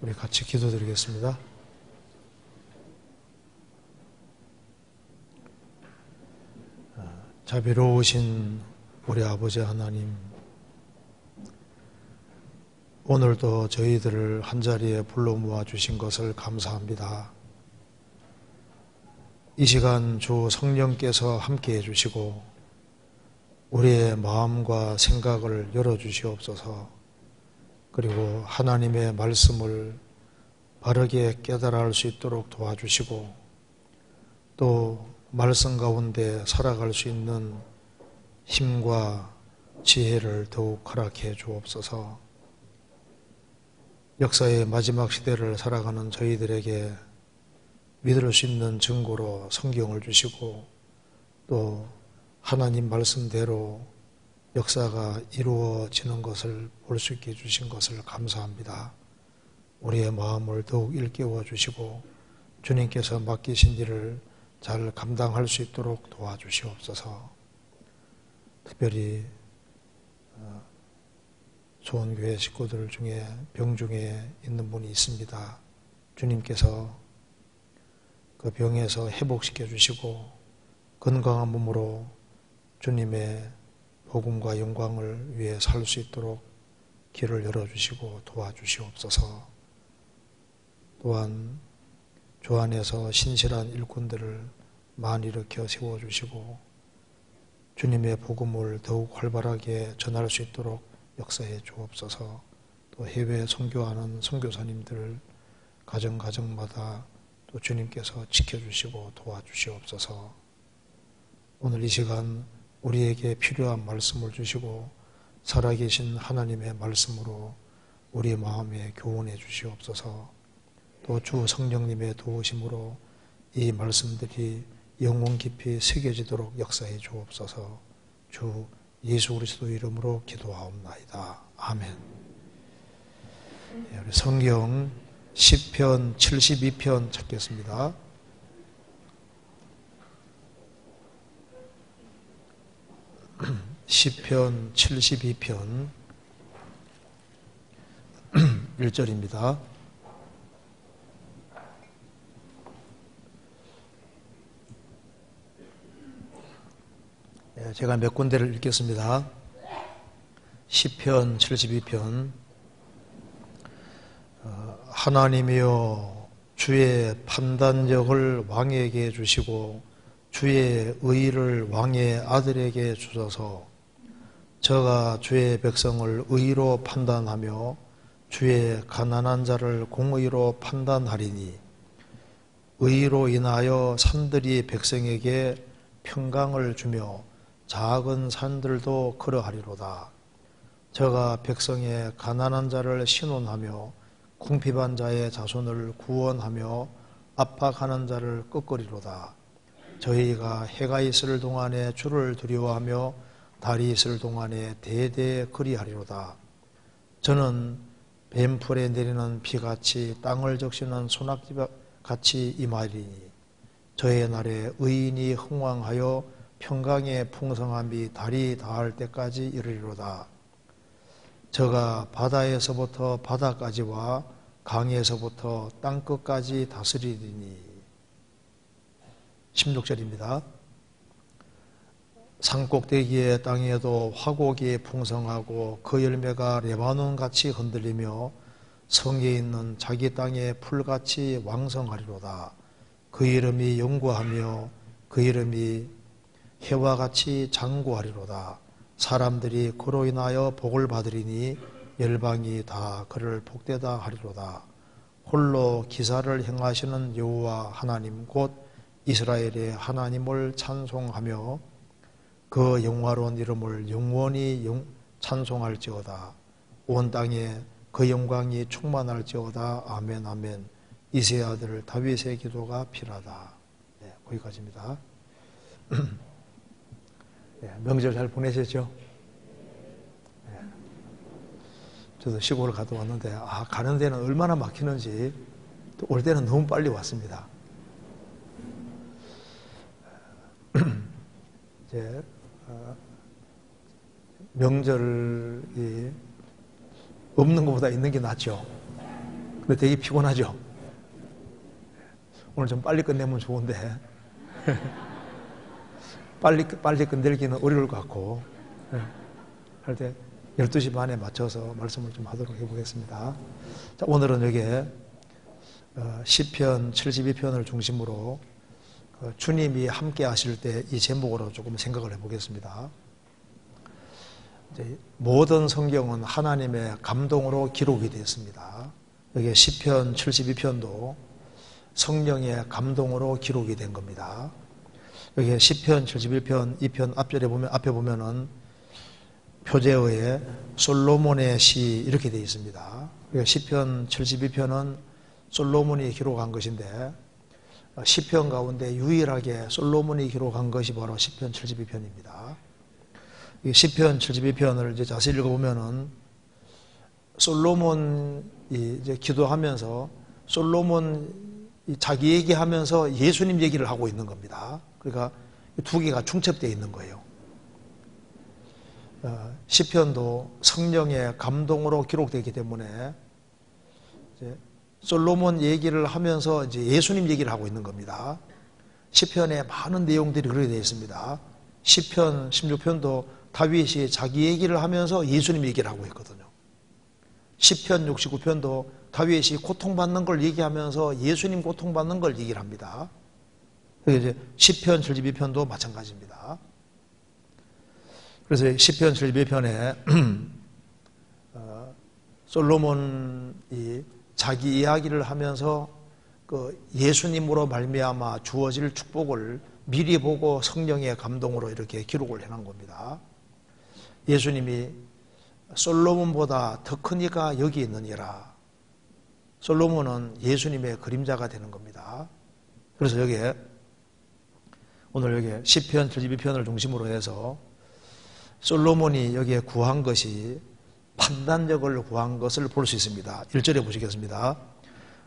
우리 같이 기도드리겠습니다. 자비로우신 우리 아버지 하나님, 오늘도 저희들을 한자리에 불러 모아 주신 것을 감사합니다. 이 시간 주 성령께서 함께해 주시고 우리의 마음과 생각을 열어주시옵소서. 그리고 하나님의 말씀을 바르게 깨달아 알 수 있도록 도와주시고 또 말씀 가운데 살아갈 수 있는 힘과 지혜를 더욱 허락해 주옵소서. 역사의 마지막 시대를 살아가는 저희들에게 믿을 수 있는 증거로 성경을 주시고 또 하나님 말씀대로 역사가 이루어지는 것을 볼 수 있게 해주신 것을 감사합니다. 우리의 마음을 더욱 일깨워 주시고 주님께서 맡기신 일을 잘 감당할 수 있도록 도와주시옵소서. 특별히 소원교회 식구들 중에 병중에 있는 분이 있습니다. 주님께서 그 병에서 회복시켜 주시고 건강한 몸으로 주님의 복음과 영광을 위해 살 수 있도록 길을 열어주시고 도와주시옵소서. 또한 주 안에서 신실한 일꾼들을 많이 일으켜 세워주시고 주님의 복음을 더욱 활발하게 전할 수 있도록 역사해 주옵소서. 또 해외 선교하는 선교사님들 가정마다 또 주님께서 지켜주시고 도와주시옵소서. 오늘 이 시간 우리에게 필요한 말씀을 주시고 살아계신 하나님의 말씀으로 우리 마음에 교훈해 주시옵소서. 또 주 성령님의 도우심으로 이 말씀들이 영혼 깊이 새겨지도록 역사해 주옵소서. 주 예수 그리스도 이름으로 기도하옵나이다. 아멘. 우리 성경 시편 72편 찾겠습니다. 시편 72편 1절입니다. 제가 몇 군데를 읽겠습니다. 시편 72편 하나님이여 주의 판단력을 왕에게 주시고 주의 의를 왕의 아들에게 주소서. 저가 주의 백성을 의로 판단하며 주의 가난한 자를 공의로 판단하리니 의로 인하여 산들이 백성에게 평강을 주며 작은 산들도 그러하리로다. 저가 백성의 가난한 자를 신원하며 궁핍한 자의 자손을 구원하며 압박하는 자를 꺾으리로다. 저희가 해가 있을 동안에 주를 두려워하며 달이 있을 동안에 대대 그리하리로다. 저는 뱀풀에 내리는 비같이 땅을 적시는 소낙비같이 임하리니 저의 날에 의인이 흥왕하여 평강의 풍성함이 달이 닿을 때까지 이르리로다. 저가 바다에서부터 바다까지와 강에서부터 땅끝까지 다스리리니 16절입니다. 산꼭대기의 땅에도 화곡이 풍성하고 그 열매가 레바논같이 흔들리며 성에 있는 자기 땅의 풀같이 왕성하리로다. 그 이름이 영구하며 그 이름이 해와 같이 장구하리로다. 사람들이 그로 인하여 복을 받으리니 열방이 다 그를 복되다 하리로다. 홀로 기사를 행하시는 여호와 하나님 곧 이스라엘의 하나님을 찬송하며 그 영화로운 이름을 영원히 찬송할지어다. 온 땅에 그 영광이 충만할지어다. 아멘 아멘. 이새의 아들 다윗의 기도가 필하다. 네, 거기까지입니다. 네, 명절 잘 보내셨죠? 네. 저도 시골을 갔다 왔는데 가는 데는 얼마나 막히는지 또 올 때는 너무 빨리 왔습니다. 이제 명절이 없는 것보다 있는 게 낫죠. 근데 되게 피곤하죠. 오늘 좀 빨리 끝내면 좋은데 빨리 끝내기는 어려울 것 같고 할 때 12시 반에 맞춰서 말씀을 좀 하도록 해보겠습니다. 자, 오늘은 여기에 시편 72편을 중심으로 주님이 함께 하실 때 이 제목으로 조금 생각을 해보겠습니다. 모든 성경은 하나님의 감동으로 기록이 되어 있습니다. 여기 시편 72편도 성령의 감동으로 기록이 된 겁니다. 여기 시편 71편 2편 앞에 보면은 표제어에 솔로몬의 시 이렇게 되어 있습니다. 시편 72편은 솔로몬이 기록한 것인데 시편 가운데 유일하게 솔로몬이 기록한 것이 바로 시편 72편입니다. 이 시편 72편을 이제 자세히 읽어보면은 솔로몬이 이제 기도하면서 솔로몬이 자기 얘기하면서 예수님 얘기를 하고 있는 겁니다. 그러니까 두 개가 중첩되어 있는 거예요. 시편도 성령의 감동으로 기록되기 때문에 이제 솔로몬 얘기를 하면서 이제 예수님 얘기를 하고 있는 겁니다. 시편에 많은 내용들이 그렇게 되어 있습니다. 시편 16편도 다윗이 자기 얘기를 하면서 예수님 얘기를 하고 있거든요. 시편 69편도 다윗이 고통받는 걸 얘기하면서 예수님 고통받는 걸 얘기를 합니다. 이제 시편 72편도 마찬가지입니다. 그래서 시편 72편에 솔로몬이 자기 이야기를 하면서 그 예수님으로 말미암아 주어질 축복을 미리 보고 성령의 감동으로 이렇게 기록을 해놓은 겁니다. 예수님이 솔로몬보다 더 큰 이가 여기 있느니라. 솔로몬은 예수님의 그림자가 되는 겁니다. 그래서 여기에 오늘 여기에 시편 72편을 중심으로 해서 솔로몬이 여기에 구한 것이 판단력을 구한 것을 볼 수 있습니다. 1절에 보시겠습니다.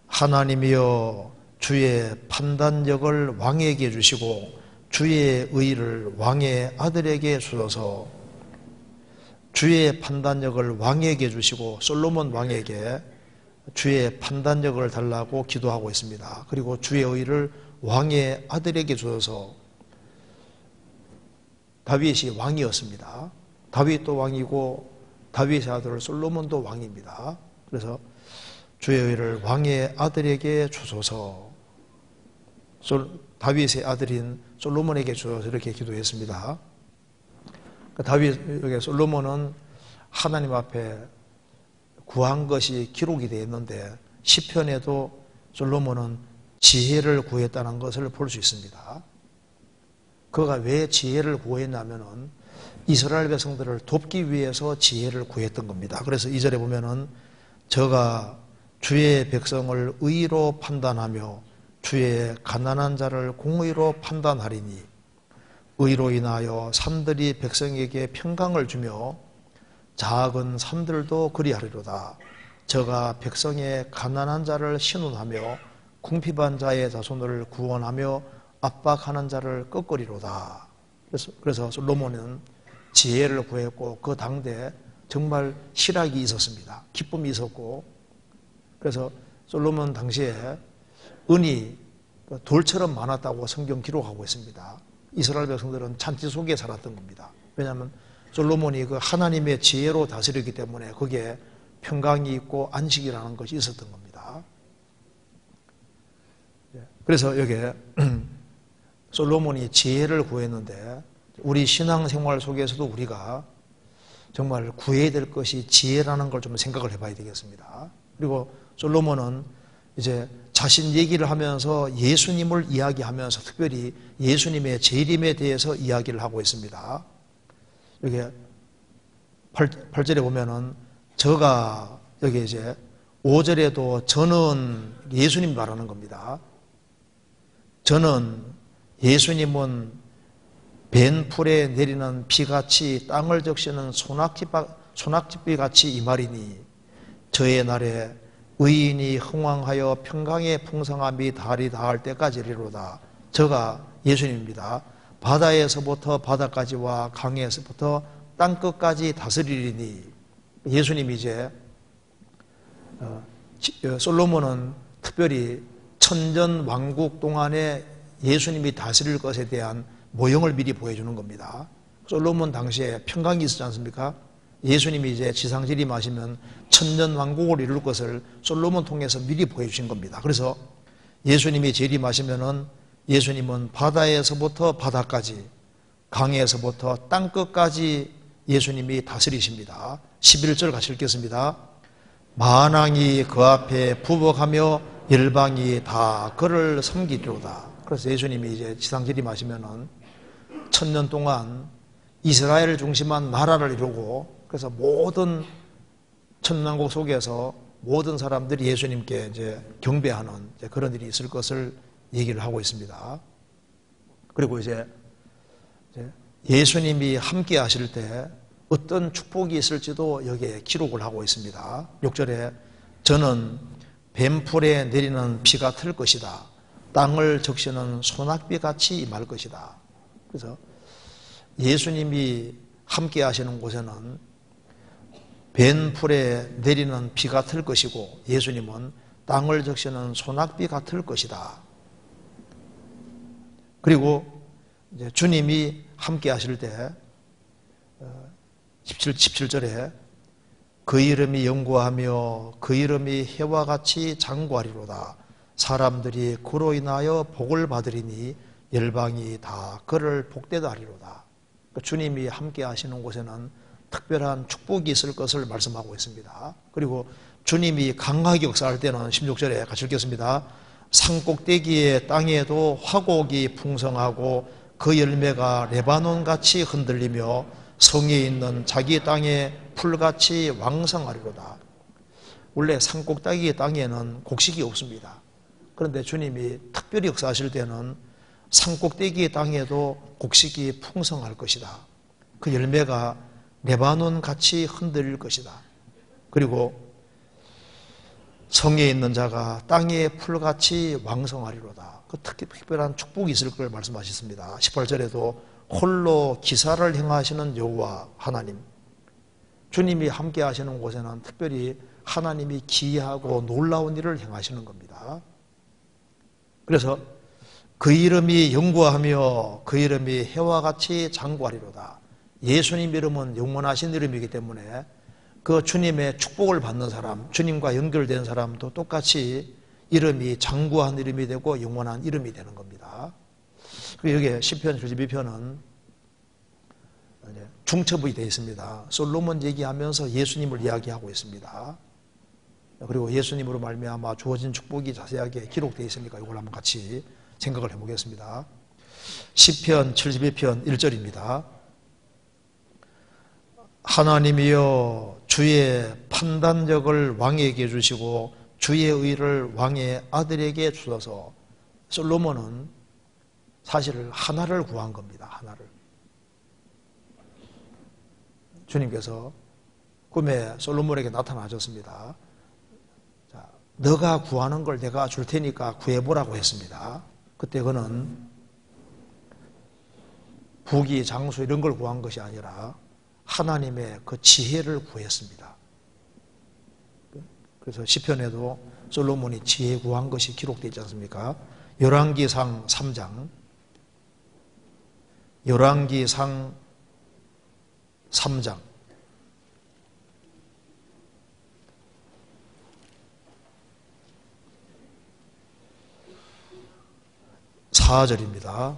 하나님이여 주의 판단력을 왕에게 주시고 주의 의를 왕의 아들에게 주소서. 주의 판단력을 왕에게 주시고 솔로몬 왕에게 주의 판단력을 달라고 기도하고 있습니다. 그리고 주의 의를 왕의 아들에게 주소서. 다윗이 왕이었습니다. 다윗도 왕이고 다윗의 아들 솔로몬도 왕입니다. 그래서 주의 의를 왕의 아들에게 주소서. 다윗의 아들인 솔로몬에게 주소서 이렇게 기도했습니다. 다윗, 여기 솔로몬은 하나님 앞에 구한 것이 기록이 되어 있는데 시편에도 솔로몬은 지혜를 구했다는 것을 볼 수 있습니다. 그가 왜 지혜를 구했냐면은 이스라엘 백성들을 돕기 위해서 지혜를 구했던 겁니다. 그래서 2절에 보면은 저가 주의 백성을 의로 판단하며 주의 가난한 자를 공의로 판단하리니 의로 인하여 산들이 백성에게 평강을 주며 작은 산들도 그리하리로다. 저가 백성의 가난한 자를 신원하며 궁핍한 자의 자손을 구원하며 압박하는 자를 꺾으리로다. 그래서 솔로몬은 지혜를 구했고 그 당대에 정말 실학이 있었습니다. 기쁨이 있었고 그래서 솔로몬 당시에 은이 돌처럼 많았다고 성경 기록하고 있습니다. 이스라엘 백성들은 잔치 속에 살았던 겁니다. 왜냐하면 솔로몬이 그 하나님의 지혜로 다스렸기 때문에 거기에 평강이 있고 안식이라는 것이 있었던 겁니다. 그래서 여기에 솔로몬이 지혜를 구했는데 우리 신앙생활 속에서도 우리가 정말 구해야 될 것이 지혜라는 걸 좀 생각을 해봐야 되겠습니다. 그리고 솔로몬은 이제 자신 얘기를 하면서 예수님을 이야기하면서 특별히 예수님의 재림에 대해서 이야기를 하고 있습니다. 여기 8절에 보면은 저가 여기 이제 5절에도 저는 예수님 말하는 겁니다. 저는 예수님은 벤풀에 내리는 비같이 땅을 적시는 소낙집비같이 이 말이니 저의 날에 의인이 흥왕하여 평강의 풍성함이 달이 닿을 때까지리로다. 저가 예수님입니다. 바다에서부터 바다까지와 강에서부터 땅끝까지 다스리리니 예수님이 이제 솔로몬은 특별히 천전 왕국 동안에 예수님이 다스릴 것에 대한 모형을 미리 보여주는 겁니다. 솔로몬 당시에 평강이 있었지 않습니까? 예수님이 이제 지상 재림하시면 천년 왕국을 이룰 것을 솔로몬 통해서 미리 보여주신 겁니다. 그래서 예수님이 재림하시면은 예수님은 바다에서부터 바다까지, 강에서부터 땅끝까지 예수님이 다스리십니다. 11절 같이 읽겠습니다. 만왕이 그 앞에 부복하며 열방이 다 그를 섬기리로다. 그래서 예수님이 이제 지상 재림하시면은 천년 동안 이스라엘을 중심한 나라를 이루고, 그래서 모든 천년왕국 속에서 모든 사람들이 예수님께 이제 경배하는 이제 그런 일이 있을 것을 얘기를 하고 있습니다. 그리고 이제 예수님이 함께 하실 때 어떤 축복이 있을지도 여기에 기록을 하고 있습니다. 6절에 저는 뱀풀에 내리는 비 같을 것이다. 땅을 적시는 소낙비 같이 임할 것이다. 그래서 예수님이 함께 하시는 곳에는 뱀풀에 내리는 비 같을 것이고, 예수님은 땅을 적시는 소낙비 같을 것이다. 그리고 이제 주님이 함께 하실 때 17절에 그 이름이 영구하며 그 이름이 해와 같이 장구하리로다. 사람들이 그로 인하여 복을 받으리니 열방이 다 그를 복되다 하리로다. 그러니까 주님이 함께 하시는 곳에는 특별한 축복이 있을 것을 말씀하고 있습니다. 그리고 주님이 강하게 역사할 때는 16절에 같이 읽겠습니다. 산꼭대기의 땅에도 화곡이 풍성하고 그 열매가 레바논같이 흔들리며 성에 있는 자기 땅에 풀같이 왕성하리로다. 원래 산꼭대기의 땅에는 곡식이 없습니다. 그런데 주님이 특별히 역사하실 때는 산꼭대기의 땅에도 곡식이 풍성할 것이다. 그 열매가 레바논 같이 흔들릴 것이다. 그리고 성에 있는 자가 땅의 풀같이 왕성하리로다. 그 특별한 축복이 있을 걸 말씀하셨습니다. 18절에도 홀로 기사를 행하시는 여호와 하나님, 주님이 함께 하시는 곳에는 특별히 하나님이 기이하고 놀라운 일을 행하시는 겁니다. 그래서 그 이름이 영구하며 그 이름이 해와 같이 장구하리로다. 예수님 이름은 영원하신 이름이기 때문에 그 주님의 축복을 받는 사람, 주님과 연결된 사람도 똑같이 이름이 장구한 이름이 되고 영원한 이름이 되는 겁니다. 그리고 여기에 시편 72편은 중첩이 되어 있습니다. 솔로몬 얘기하면서 예수님을 이야기하고 있습니다. 그리고 예수님으로 말미암아 주어진 축복이 자세하게 기록되어 있으니까 이걸 한번 같이 생각을 해보겠습니다. 시편 72편 1절입니다. 하나님이여 주의 판단력을 왕에게 주시고 주의 의를 왕의 아들에게 주셔서. 솔로몬은 사실 하나를 구한 겁니다. 하나를. 주님께서 꿈에 솔로몬에게 나타나셨습니다. 자, 너가 구하는 걸 내가 줄 테니까 구해보라고 했습니다. 그때 그는 부귀, 장수 이런 걸 구한 것이 아니라 하나님의 그 지혜를 구했습니다. 그래서 시편에도 솔로몬이 지혜 구한 것이 기록되어 있지 않습니까? 열왕기상 3장, 열왕기상 3장 4절입니다.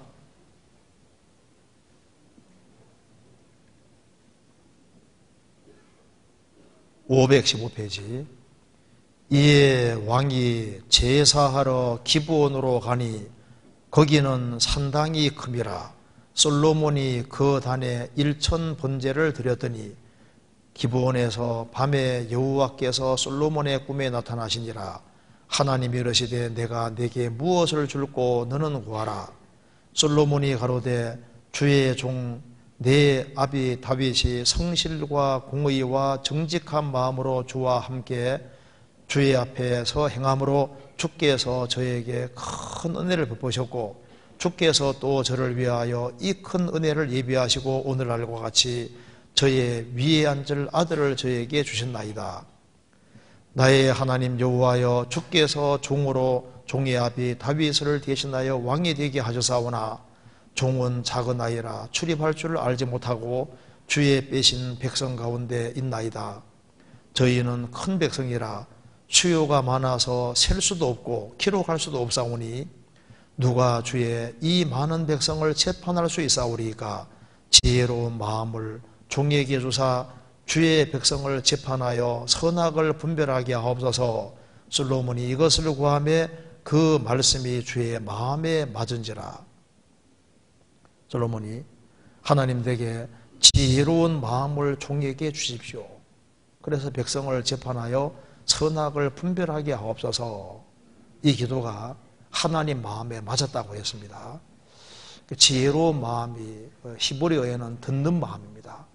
(515페이지) 이에 왕이 제사하러 기브온으로 가니 거기는 산당이 큼이라. 솔로몬이 그 단에 1000 번제를 드렸더니 기브온에서 밤에 여호와께서 솔로몬의 꿈에 나타나시니라. 하나님이 이르시되 내가 네게 무엇을 줄고 너는 구하라. 솔로몬이 가로되 주의 종 내 아비 다윗이 성실과 공의와 정직한 마음으로 주와 함께 주의 앞에서 행함으로 주께서 저에게 큰 은혜를 베푸셨고 주께서 또 저를 위하여 이 큰 은혜를 예비하시고 오늘날과 같이 저의 위에 앉을 아들을 저에게 주셨나이다. 나의 하나님 여호와여, 주께서 종으로 종의 아비 다윗을 대신하여 왕이 되게 하셨사오나 종은 작은 아이라 출입할 줄 알지 못하고 주의 빼신 백성 가운데 있나이다. 저희는 큰 백성이라 수요가 많아서 셀 수도 없고 기록할 수도 없사오니 누가 주의 이 많은 백성을 재판할 수 있사오리까? 지혜로운 마음을 종에게 주사 주의 백성을 재판하여 선악을 분별하게 하옵소서. 솔로몬이 이것을 구하며 그 말씀이 주의 마음에 맞은지라. 솔로몬이 하나님 댁에 지혜로운 마음을 종에게 주십시오. 그래서 백성을 재판하여 선악을 분별하게 하옵소서. 이 기도가 하나님 마음에 맞았다고 했습니다. 지혜로운 마음이 히브리어에는 듣는 마음입니다.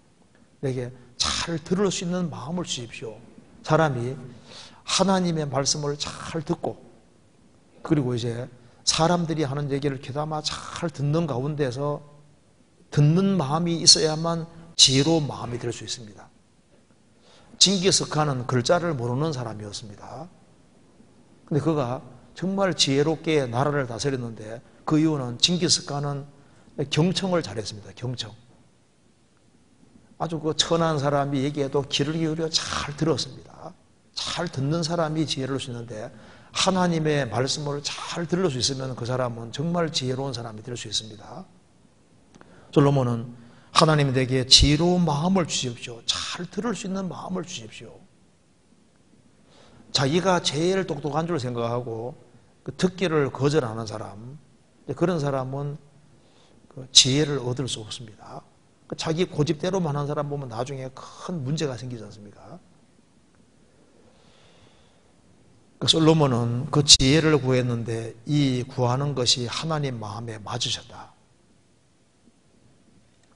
내게 잘 들을 수 있는 마음을 주십시오. 사람이 하나님의 말씀을 잘 듣고, 그리고 이제 사람들이 하는 얘기를 귀담아 잘 듣는 가운데서 듣는 마음이 있어야만 지혜로운 마음이 될 수 있습니다. 징기스칸은 글자를 모르는 사람이었습니다. 근데 그가 정말 지혜롭게 나라를 다스렸는데, 그 이유는 징기스칸은 경청을 잘했습니다. 경청. 아주 그 천한 사람이 얘기해도 귀를 기울여 잘 들었습니다. 잘 듣는 사람이 지혜로울 수 있는데, 하나님의 말씀을 잘 들을 수 있으면 그 사람은 정말 지혜로운 사람이 될 수 있습니다. 솔로몬은 하나님에게 지혜로운 마음을 주십시오. 잘 들을 수 있는 마음을 주십시오. 자기가 제일 똑똑한 줄 생각하고 그 듣기를 거절하는 사람, 그런 사람은 지혜를 얻을 수 없습니다. 자기 고집대로만 하는 사람 보면 나중에 큰 문제가 생기지 않습니까? 솔로몬은 그 지혜를 구했는데 이 구하는 것이 하나님 마음에 맞으셨다.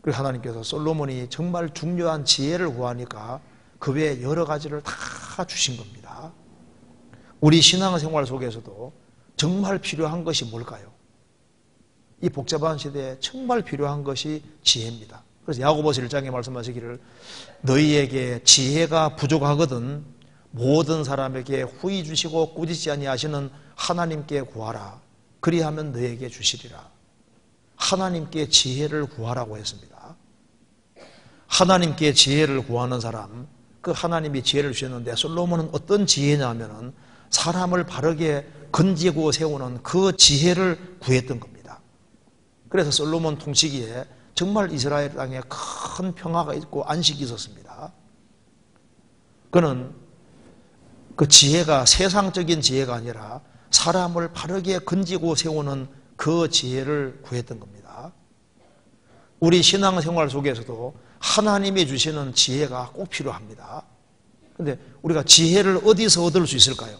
그리고 하나님께서 솔로몬이 정말 중요한 지혜를 구하니까 그 외에 여러 가지를 다 주신 겁니다. 우리 신앙생활 속에서도 정말 필요한 것이 뭘까요? 이 복잡한 시대에 정말 필요한 것이 지혜입니다. 그래서 야고보서 1장에 말씀하시기를 너희에게 지혜가 부족하거든 모든 사람에게 후히 주시고 꾸짖지 아니하시는 하나님께 구하라. 그리하면 너희에게 주시리라. 하나님께 지혜를 구하라고 했습니다. 하나님께 지혜를 구하는 사람, 그 하나님이 지혜를 주셨는데 솔로몬은 어떤 지혜냐면은 사람을 바르게 건지고 세우는 그 지혜를 구했던 겁니다. 그래서 솔로몬 통치기에 정말 이스라엘 땅에 큰 평화가 있고 안식이 있었습니다. 그는 그 지혜가 세상적인 지혜가 아니라 사람을 바르게 건지고 세우는 그 지혜를 구했던 겁니다. 우리 신앙생활 속에서도 하나님이 주시는 지혜가 꼭 필요합니다. 그런데 우리가 지혜를 어디서 얻을 수 있을까요?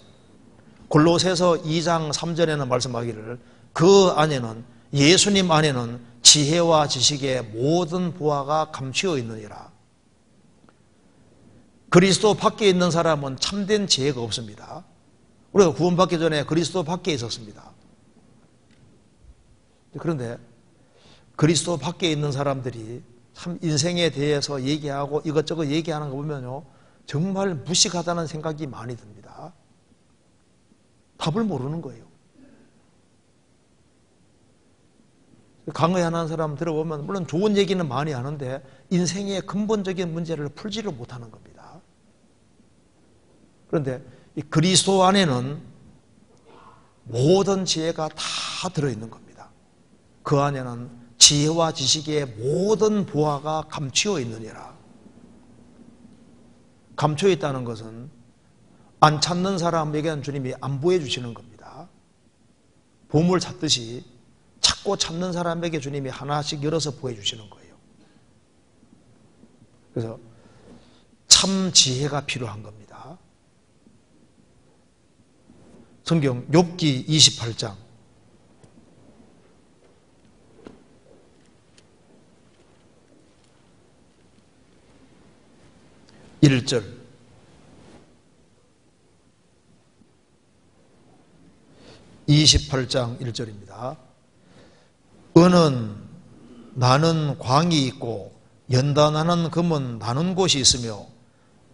골로새서 2장 3절에는 말씀하기를 그 안에는 예수님 안에는 지혜와 지식의 모든 보화가 감추어 있느니라. 그리스도 밖에 있는 사람은 참된 지혜가 없습니다. 우리가 구원받기 전에 그리스도 밖에 있었습니다. 그런데 그리스도 밖에 있는 사람들이 참 인생에 대해서 얘기하고 이것저것 얘기하는 거 보면요, 정말 무식하다는 생각이 많이 듭니다. 답을 모르는 거예요. 강의하는 사람 들어보면 물론 좋은 얘기는 많이 하는데 인생의 근본적인 문제를 풀지를 못하는 겁니다. 그런데 이 그리스도 안에는 모든 지혜가 다 들어있는 겁니다. 그 안에는 지혜와 지식의 모든 보화가 감추어 있느니라. 감추어 있다는 것은 안 찾는 사람에게는 주님이 안 보여주시는 겁니다. 보물 찾듯이 찾고 찾는 사람에게 주님이 하나씩 열어서 보여주시는 거예요. 그래서 참 지혜가 필요한 겁니다. 성경 욥기 28장 1절 28장 1절입니다. 은은 나는 광이 있고 연단하는 금은 나는 곳이 있으며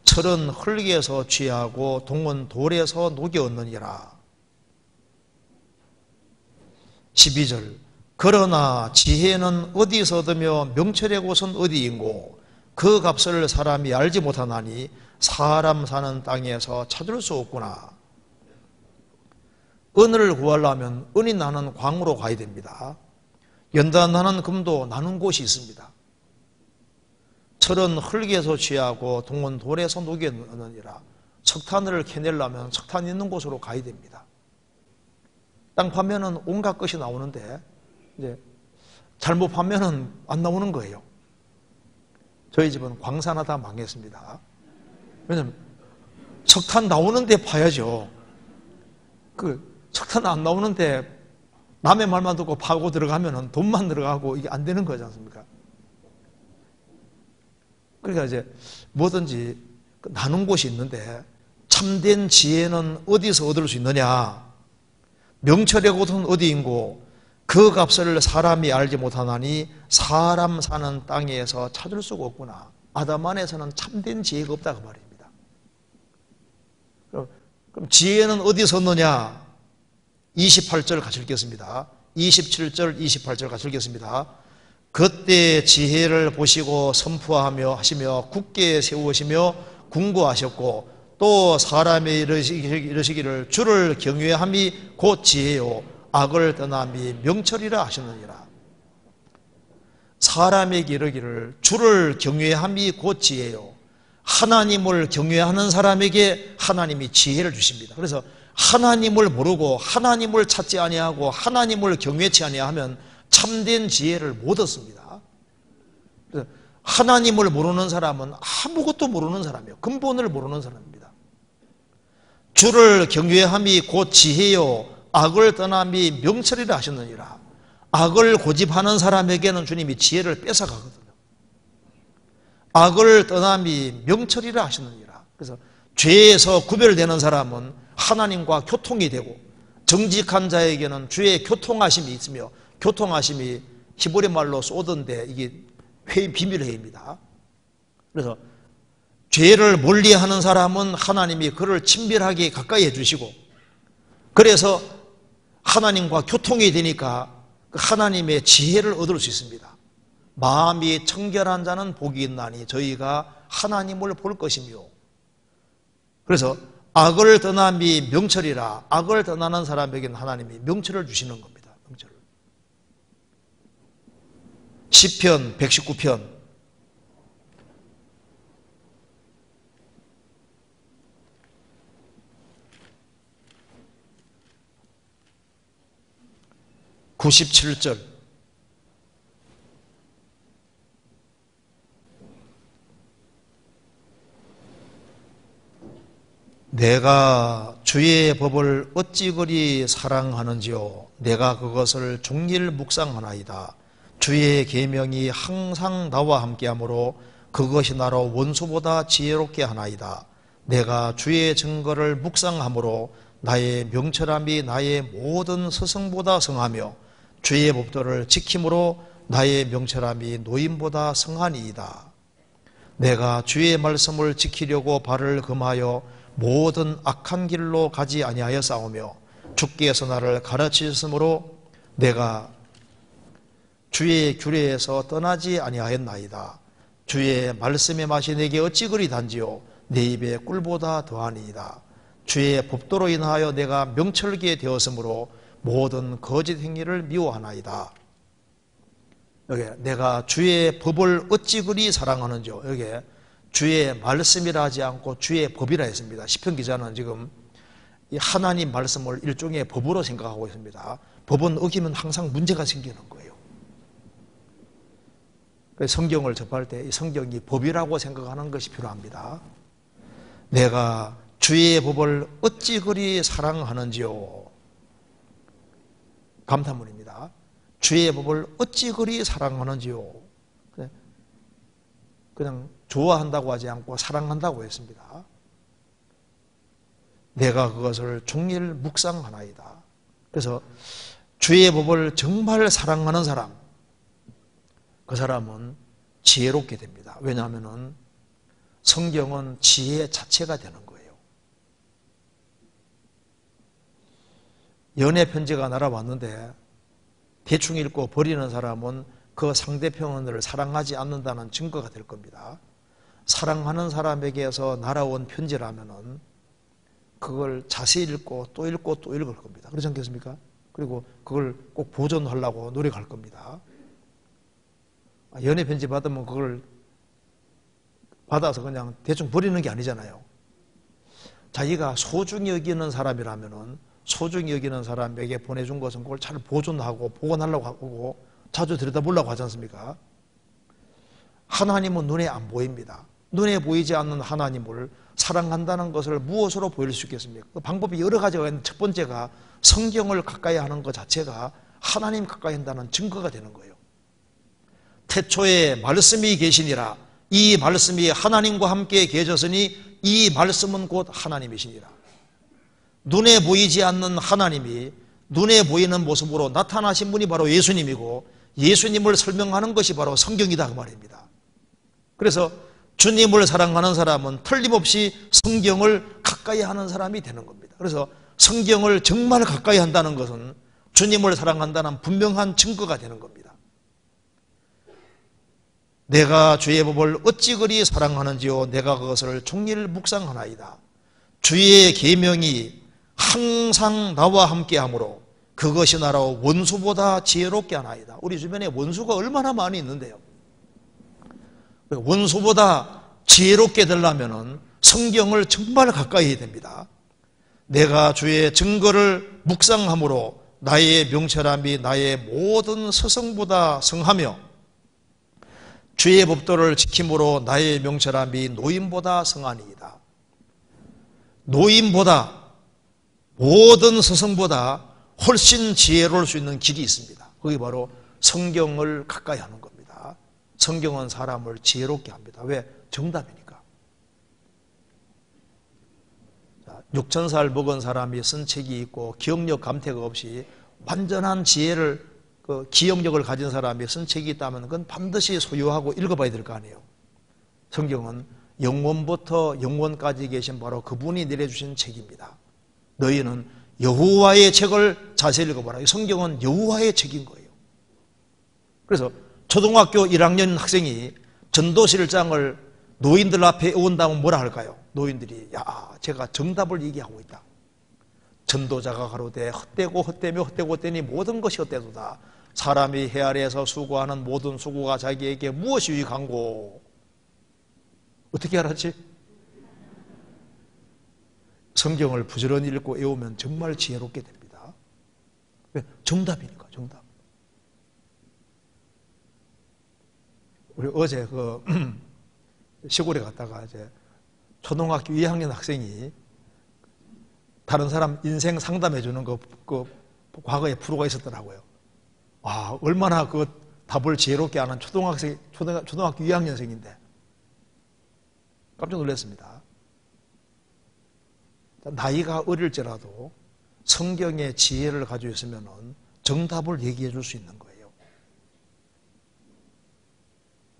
철은 흙에서 취하고 동은 돌에서 녹여 얻느니라. 12절 그러나 지혜는 어디서 얻으며 명철의 곳은 어디인고 그 값을 사람이 알지 못하나니 사람 사는 땅에서 찾을 수 없구나. 은을 구하려면 은이 나는 광으로 가야 됩니다. 연다 나는 금도 나는 곳이 있습니다. 철은 흙에서 취하고 동은 돌에서 녹여 얻느니라. 석탄을 캐내려면 석탄 있는 곳으로 가야 됩니다. 땅 파면은 온갖 것이 나오는데 이제 잘못 파면은 안 나오는 거예요. 저희 집은 광산하다 망했습니다. 왜냐면 석탄 나오는데 파야죠. 석탄 안 나오는데 남의 말만 듣고 파고 들어가면은 돈만 들어가고 이게 안 되는 거지 않습니까? 그러니까 이제 뭐든지 나눈 곳이 있는데 참된 지혜는 어디서 얻을 수 있느냐? 명철의 곳은 어디인고 그 값을 사람이 알지 못하나니 사람 사는 땅에서 찾을 수가 없구나. 아담 안에서는 참된 지혜가 없다 그 말입니다. 그럼 지혜는 어디서 얻느냐? 28절 같이 읽겠습니다. 27절 28절 같이 읽겠습니다. 그때 지혜를 보시고 선포하며 하시며 굳게 세우시며 궁구하셨고 또 사람이 이르시기를 주를 경외함이 곧 지혜요 악을 떠남이 명철이라 하시느니라. 사람에게 이르기를 주를 경외함이 곧 지혜요. 하나님을 경외하는 사람에게 하나님이 지혜를 주십니다. 그래서 하나님을 모르고 하나님을 찾지 아니하고 하나님을 경외치 아니하면 참된 지혜를 못 얻습니다. 그래서 하나님을 모르는 사람은 아무것도 모르는 사람이에요. 근본을 모르는 사람입니다. 주를 경외함이 곧 지혜요 악을 떠남이 명철이라 하셨느니라. 악을 고집하는 사람에게는 주님이 지혜를 뺏어가거든요. 악을 떠남이 명철이라 하셨느니라. 그래서 죄에서 구별되는 사람은 하나님과 교통이 되고 정직한 자에게는 주의 교통하심이 있으며 교통하심이 히브리 말로 쏘던데 이게 비밀회의입니다. 그래서 죄를 멀리하는 사람은 하나님이 그를 친밀하게 가까이 해주시고 그래서 하나님과 교통이 되니까 하나님의 지혜를 얻을 수 있습니다. 마음이 청결한 자는 복이 있나니 저희가 하나님을 볼 것이며 그래서 악을 떠남이 명철이라. 악을 떠나는 사람에게는 하나님이 명철을 주시는 겁니다. 명철을. 시편 119편 97절 내가 주의 법을 어찌 그리 사랑하는지요 내가 그것을 종일 묵상하나이다. 주의 계명이 항상 나와 함께하므로 그것이 나로 원수보다 지혜롭게 하나이다. 내가 주의 증거를 묵상하므로 나의 명철함이 나의 모든 스승보다 성하며 주의 법도를 지킴으로 나의 명철함이 노인보다 성하니이다. 내가 주의 말씀을 지키려고 발을 금하여 모든 악한 길로 가지 아니하여 싸우며 주께서 나를 가르치셨으므로 내가 주의 규례에서 떠나지 아니하였나이다. 주의 말씀의 맛이 내게 어찌 그리 단지요 내 입에 꿀보다 더하니이다. 주의 법도로 인하여 내가 명철게 되었으므로 모든 거짓 행위를 미워하나이다. 여기 내가 주의 법을 어찌 그리 사랑하는지요. 여기 주의 말씀이라 하지 않고 주의 법이라 했습니다. 시편 기자는 지금 이 하나님 말씀을 일종의 법으로 생각하고 있습니다. 법은 어기면 항상 문제가 생기는 거예요. 성경을 접할 때 이 성경이 법이라고 생각하는 것이 필요합니다. 내가 주의 법을 어찌 그리 사랑하는지요. 감탄문입니다. 주의 법을 어찌 그리 사랑하는지요. 그냥 좋아한다고 하지 않고 사랑한다고 했습니다. 내가 그것을 종일 묵상하나이다. 그래서 주의 법을 정말 사랑하는 사람, 그 사람은 지혜롭게 됩니다. 왜냐하면 성경은 지혜 자체가 되는 거예요. 연애 편지가 날아왔는데 대충 읽고 버리는 사람은 그 상대편을 사랑하지 않는다는 증거가 될 겁니다. 사랑하는 사람에게서 날아온 편지라면은 그걸 자세히 읽고 또 읽고 또 읽을 겁니다. 그렇지 않겠습니까? 그리고 그걸 꼭 보존하려고 노력할 겁니다. 연애 편지 받으면 그걸 받아서 그냥 대충 버리는 게 아니잖아요. 자기가 소중히 여기는 사람이라면은 소중히 여기는 사람에게 보내준 것은 그걸 잘 보존하고 보관하려고 하고 자주 들여다보려고 하지 않습니까? 하나님은 눈에 안 보입니다. 눈에 보이지 않는 하나님을 사랑한다는 것을 무엇으로 보일 수 있겠습니까? 그 방법이 여러 가지가 있는데 첫 번째가 성경을 가까이 하는 것 자체가 하나님 가까이 한다는 증거가 되는 거예요. 태초에 말씀이 계시니라. 이 말씀이 하나님과 함께 계셨으니 이 말씀은 곧 하나님이시니라. 눈에 보이지 않는 하나님이 눈에 보이는 모습으로 나타나신 분이 바로 예수님이고 예수님을 설명하는 것이 바로 성경이다 그 말입니다. 그래서 주님을 사랑하는 사람은 틀림없이 성경을 가까이 하는 사람이 되는 겁니다. 그래서 성경을 정말 가까이 한다는 것은 주님을 사랑한다는 분명한 증거가 되는 겁니다. 내가 주의 법을 어찌 그리 사랑하는지요 내가 그것을 종일 묵상하나이다. 주의 계명이 항상 나와 함께하므로 그것이 나로 원수보다 지혜롭게 하나이다. 우리 주변에 원수가 얼마나 많이 있는데요. 원수보다 지혜롭게 되려면 성경을 정말 가까이 해야 됩니다. 내가 주의 증거를 묵상함으로 나의 명철함이 나의 모든 스승보다 성하며 주의 법도를 지킴으로 나의 명철함이 노인보다 성하니이다. 노인보다 모든 스승보다 훨씬 지혜로울 수 있는 길이 있습니다. 그게 바로 성경을 가까이 하는 겁니다. 성경은 사람을 지혜롭게 합니다. 왜? 정답이니까. 6,000살 먹은 사람이 쓴 책이 있고 기억력 감퇴가 없이 완전한 지혜를 기억력을 가진 사람이 쓴 책이 있다면 그건 반드시 소유하고 읽어봐야 될 거 아니에요. 성경은 영원부터 영원까지 계신 바로 그분이 내려주신 책입니다. 너희는 여호와의 책을 자세히 읽어봐라. 성경은 여호와의 책인 거예요. 그래서 초등학교 1학년 학생이 전도실장을 노인들 앞에 온다면 뭐라 할까요? 노인들이 야 제가 정답을 얘기하고 있다. 전도자가 가로되 헛되고 헛되며 헛되고 헛되니 모든 것이 헛되도다. 사람이 해 아래에서 수고하는 모든 수고가 자기에게 무엇이 유익한고. 어떻게 알았지? 성경을 부지런히 읽고 외우면 정말 지혜롭게 됩니다. 왜? 정답이니까 정답. 우리 어제 시골에 갔다가 이제 초등학교 2학년 학생이 다른 사람 인생 상담해 주는 과거에 프로가 있었더라고요. 와, 얼마나 그 답을 지혜롭게 아는 초등학교 2학년생인데 깜짝 놀랐습니다. 나이가 어릴지라도 성경의 지혜를 가지고 있으면 정답을 얘기해 줄 수 있는 거예요.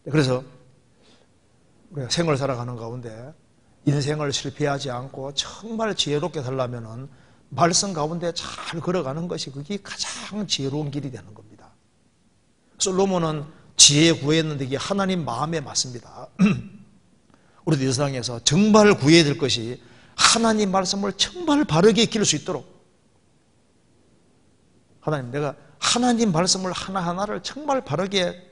그래서 우리가 생을 살아가는 가운데 인생을 실패하지 않고 정말 지혜롭게 살려면 말씀 가운데 잘 걸어가는 것이 그게 가장 지혜로운 길이 되는 겁니다. 솔로몬은 지혜 구했는데 이게 하나님 마음에 맞습니다. 우리도 이 세상에서 정말 구해야 될 것이 하나님 말씀을 정말 바르게 익힐 수 있도록 하나님 내가 하나님 말씀을 하나하나를 정말 바르게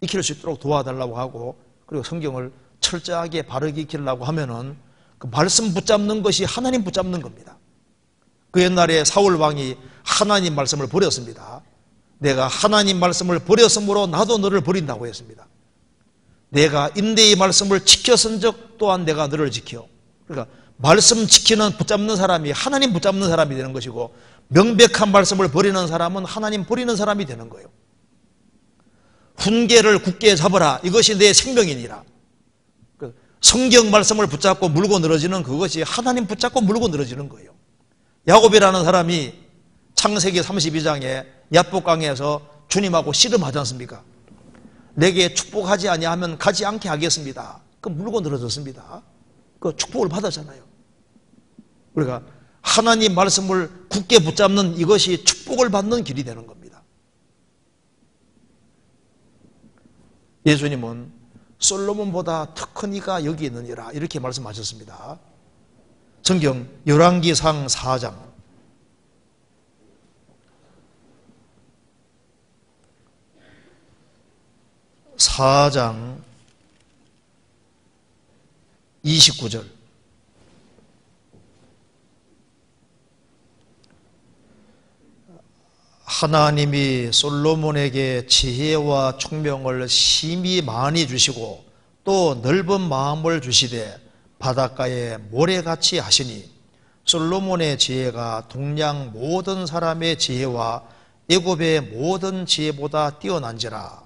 익힐 수 있도록 도와달라고 하고 그리고 성경을 철저하게 바르게 익히려고 하면은 그 말씀 붙잡는 것이 하나님 붙잡는 겁니다. 그 옛날에 사울 왕이 하나님 말씀을 버렸습니다. 내가 하나님 말씀을 버렸으므로 나도 너를 버린다고 했습니다. 내가 인내의 말씀을 지켰은즉 또한 내가 너를 지켜. 그러니까 말씀 지키는 붙잡는 사람이 하나님 붙잡는 사람이 되는 것이고 명백한 말씀을 버리는 사람은 하나님 버리는 사람이 되는 거예요. 훈계를 굳게 잡아라. 이것이 내 생명이니라. 성경 말씀을 붙잡고 물고 늘어지는 그것이 하나님 붙잡고 물고 늘어지는 거예요. 야곱이라는 사람이 창세기 32장에 야복강에서 주님하고 씨름하지 않습니까? 내게 축복하지 아니하면 가지 않게 하겠습니다. 그 물고 늘어졌습니다. 그 축복을 받았잖아요. 그러니까 하나님 말씀을 굳게 붙잡는 이것이 축복을 받는 길이 되는 겁니다. 예수님은 솔로몬보다 더 큰 이가 여기 있느니라 이렇게 말씀하셨습니다. 성경 열왕기상 4장 29절 하나님이 솔로몬에게 지혜와 총명을 심히 많이 주시고 또 넓은 마음을 주시되 바닷가에 모래같이 하시니 솔로몬의 지혜가 동양 모든 사람의 지혜와 애굽의 모든 지혜보다 뛰어난지라.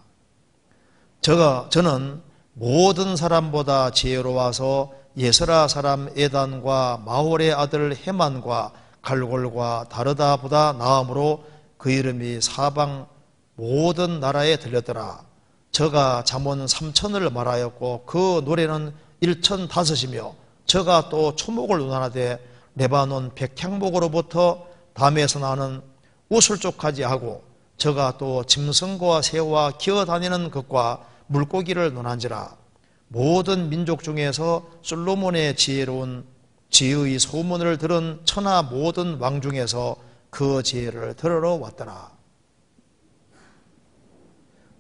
저는 모든 사람보다 지혜로워서 예스라 사람 에단과 마홀의 아들 헤만과 갈골과 다르다보다 나음으로 그 이름이 사방 모든 나라에 들렸더라. 저가 잠언 3천을 말하였고 그 노래는 1,005이며 저가 또 초목을 논하되 레바논 백향목으로부터 담에서 나는 우슬쪽까지 하고 저가 또 짐승과 새와 기어다니는 것과 물고기를 논한지라. 모든 민족 중에서 솔로몬의 지혜로운 지혜의 소문을 들은 천하 모든 왕 중에서 그 지혜를 들으러 왔더라.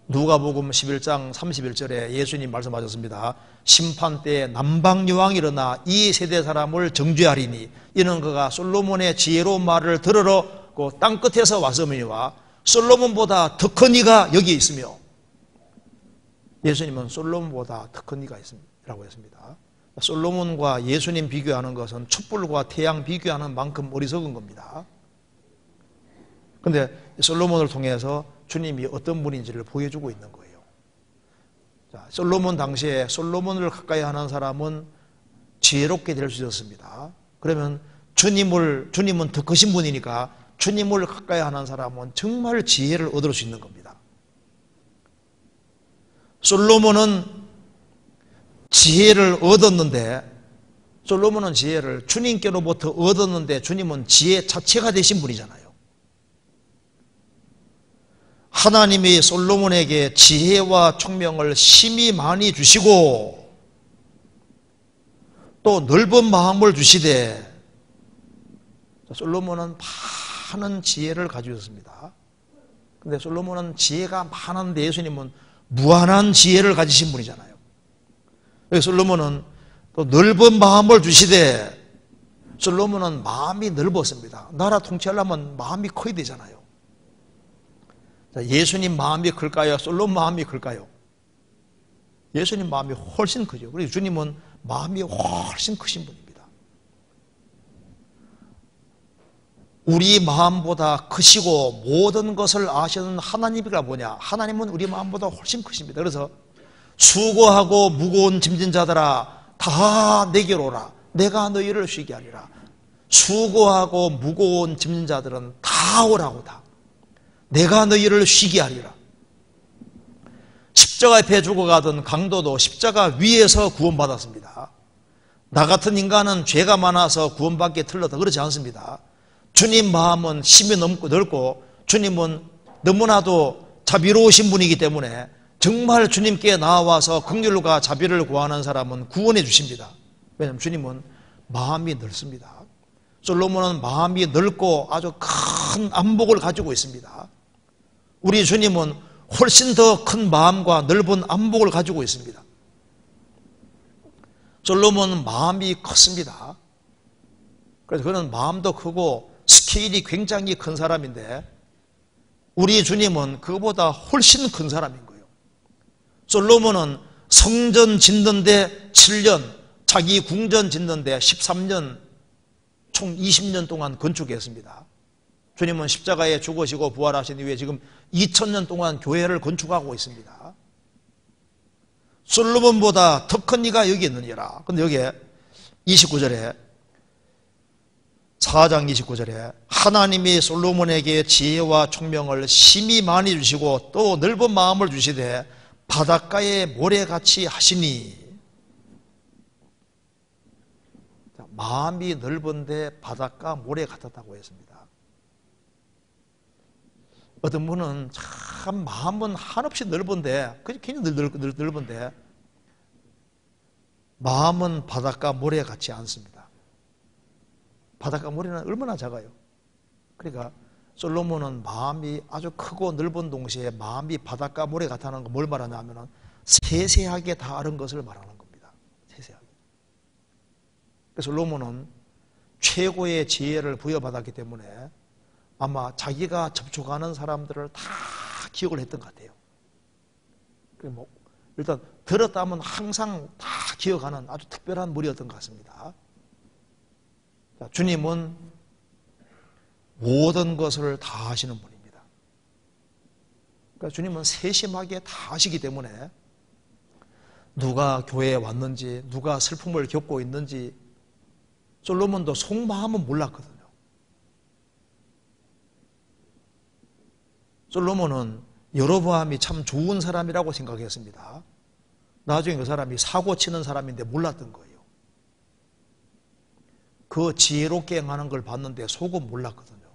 누가복음 11장 31절에 예수님 말씀하셨습니다. 심판 때에 남방여왕이 일어나 이 세대 사람을 정죄하리니 이는 그가 솔로몬의 지혜로운 말을 들으러 그 땅끝에서 왔음이니와 솔로몬보다 더 큰 이가 여기 있으며, 예수님은 솔로몬보다 더 큰 이가 있습니다라고 했습니다. 솔로몬과 예수님 비교하는 것은 촛불과 태양 비교하는 만큼 어리석은 겁니다. 그런데 솔로몬을 통해서 주님이 어떤 분인지를 보여주고 있는 거예요. 자, 솔로몬 당시에 솔로몬을 가까이 하는 사람은 지혜롭게 될 수 있었습니다. 그러면 주님은 더 크신 분이니까 주님을 가까이 하는 사람은 정말 지혜를 얻을 수 있는 겁니다. 솔로몬은 지혜를 얻었는데, 솔로몬은 지혜를 주님께로부터 얻었는데 주님은 지혜 자체가 되신 분이잖아요. 하나님이 솔로몬에게 지혜와 총명을 심히 많이 주시고 또 넓은 마음을 주시되, 솔로몬은 많은 지혜를 가지고 있습니다. 그런데 솔로몬은 지혜가 많은데 예수님은 무한한 지혜를 가지신 분이잖아요. 솔로몬은 또 넓은 마음을 주시되, 솔로몬은 마음이 넓었습니다. 나라 통치하려면 마음이 커야 되잖아요. 예수님 마음이 클까요? 솔로몬 마음이 클까요? 예수님 마음이 훨씬 크죠. 그리고 주님은 마음이 훨씬 크신 분입니다. 우리 마음보다 크시고 모든 것을 아시는 하나님이가 뭐냐? 하나님은 우리 마음보다 훨씬 크십니다. 그래서 수고하고 무거운 짐진 자들아 다 내게로 오라. 내가 너희를 쉬게 하리라. 수고하고 무거운 짐진 자들은 다 오라고. 다 내가 너희를 쉬게 하리라. 십자가 앞에 죽어가던 강도도 십자가 위에서 구원받았습니다. 나 같은 인간은 죄가 많아서 구원받기에 틀렸다 그러지 않습니다. 주님 마음은 심히 넓고 주님은 너무나도 자비로우신 분이기 때문에 정말 주님께 나와서 긍휼과 자비를 구하는 사람은 구원해 주십니다. 왜냐하면 주님은 마음이 넓습니다. 솔로몬은 마음이 넓고 아주 큰 안목을 가지고 있습니다. 우리 주님은 훨씬 더 큰 마음과 넓은 안목을 가지고 있습니다. 솔로몬은 마음이 컸습니다. 그래서 그는 마음도 크고 스케일이 굉장히 큰 사람인데, 우리 주님은 그보다 훨씬 큰 사람인 거예요. 솔로몬은 성전 짓는데 7년, 자기 궁전 짓는데 13년, 총 20년 동안 건축했습니다. 주님은 십자가에 죽으시고 부활하신 이후에 지금 2000년 동안 교회를 건축하고 있습니다. 솔로몬보다 더 큰 이가 여기 있느니라. 근데 여기에 29절에 4장 29절에 하나님이 솔로몬에게 지혜와 총명을 심히 많이 주시고 또 넓은 마음을 주시되 바닷가에 모래같이 하시니, 마음이 넓은데 바닷가 모래 같았다고 했습니다. 어떤 분은 참 마음은 한없이 넓은데, 굉장히 넓은데 마음은 바닷가 모래 같지 않습니다. 바닷가 모래는 얼마나 작아요. 그러니까 솔로몬은 마음이 아주 크고 넓은 동시에 마음이 바닷가 모래 같다는 거 뭘 말하냐면 세세하게 다 아는 것을 말하는 겁니다. 세세하게. 그래서 솔로몬은 최고의 지혜를 부여받았기 때문에 아마 자기가 접촉하는 사람들을 다 기억을 했던 것 같아요. 뭐 일단 들었다면 항상 다 기억하는 아주 특별한 물이었던 것 같습니다. 자, 주님은 모든 것을 다 아시는 분입니다. 그러니까 주님은 세심하게 다 아시기 때문에 누가 교회에 왔는지, 누가 슬픔을 겪고 있는지 솔로몬도 속마음은 몰랐거든요. 솔로몬은 여로보암이 참 좋은 사람이라고 생각했습니다. 나중에 그 사람이 사고 치는 사람인데 몰랐던 거예요. 그 지혜롭게 행하는 걸 봤는데 속은 몰랐거든요.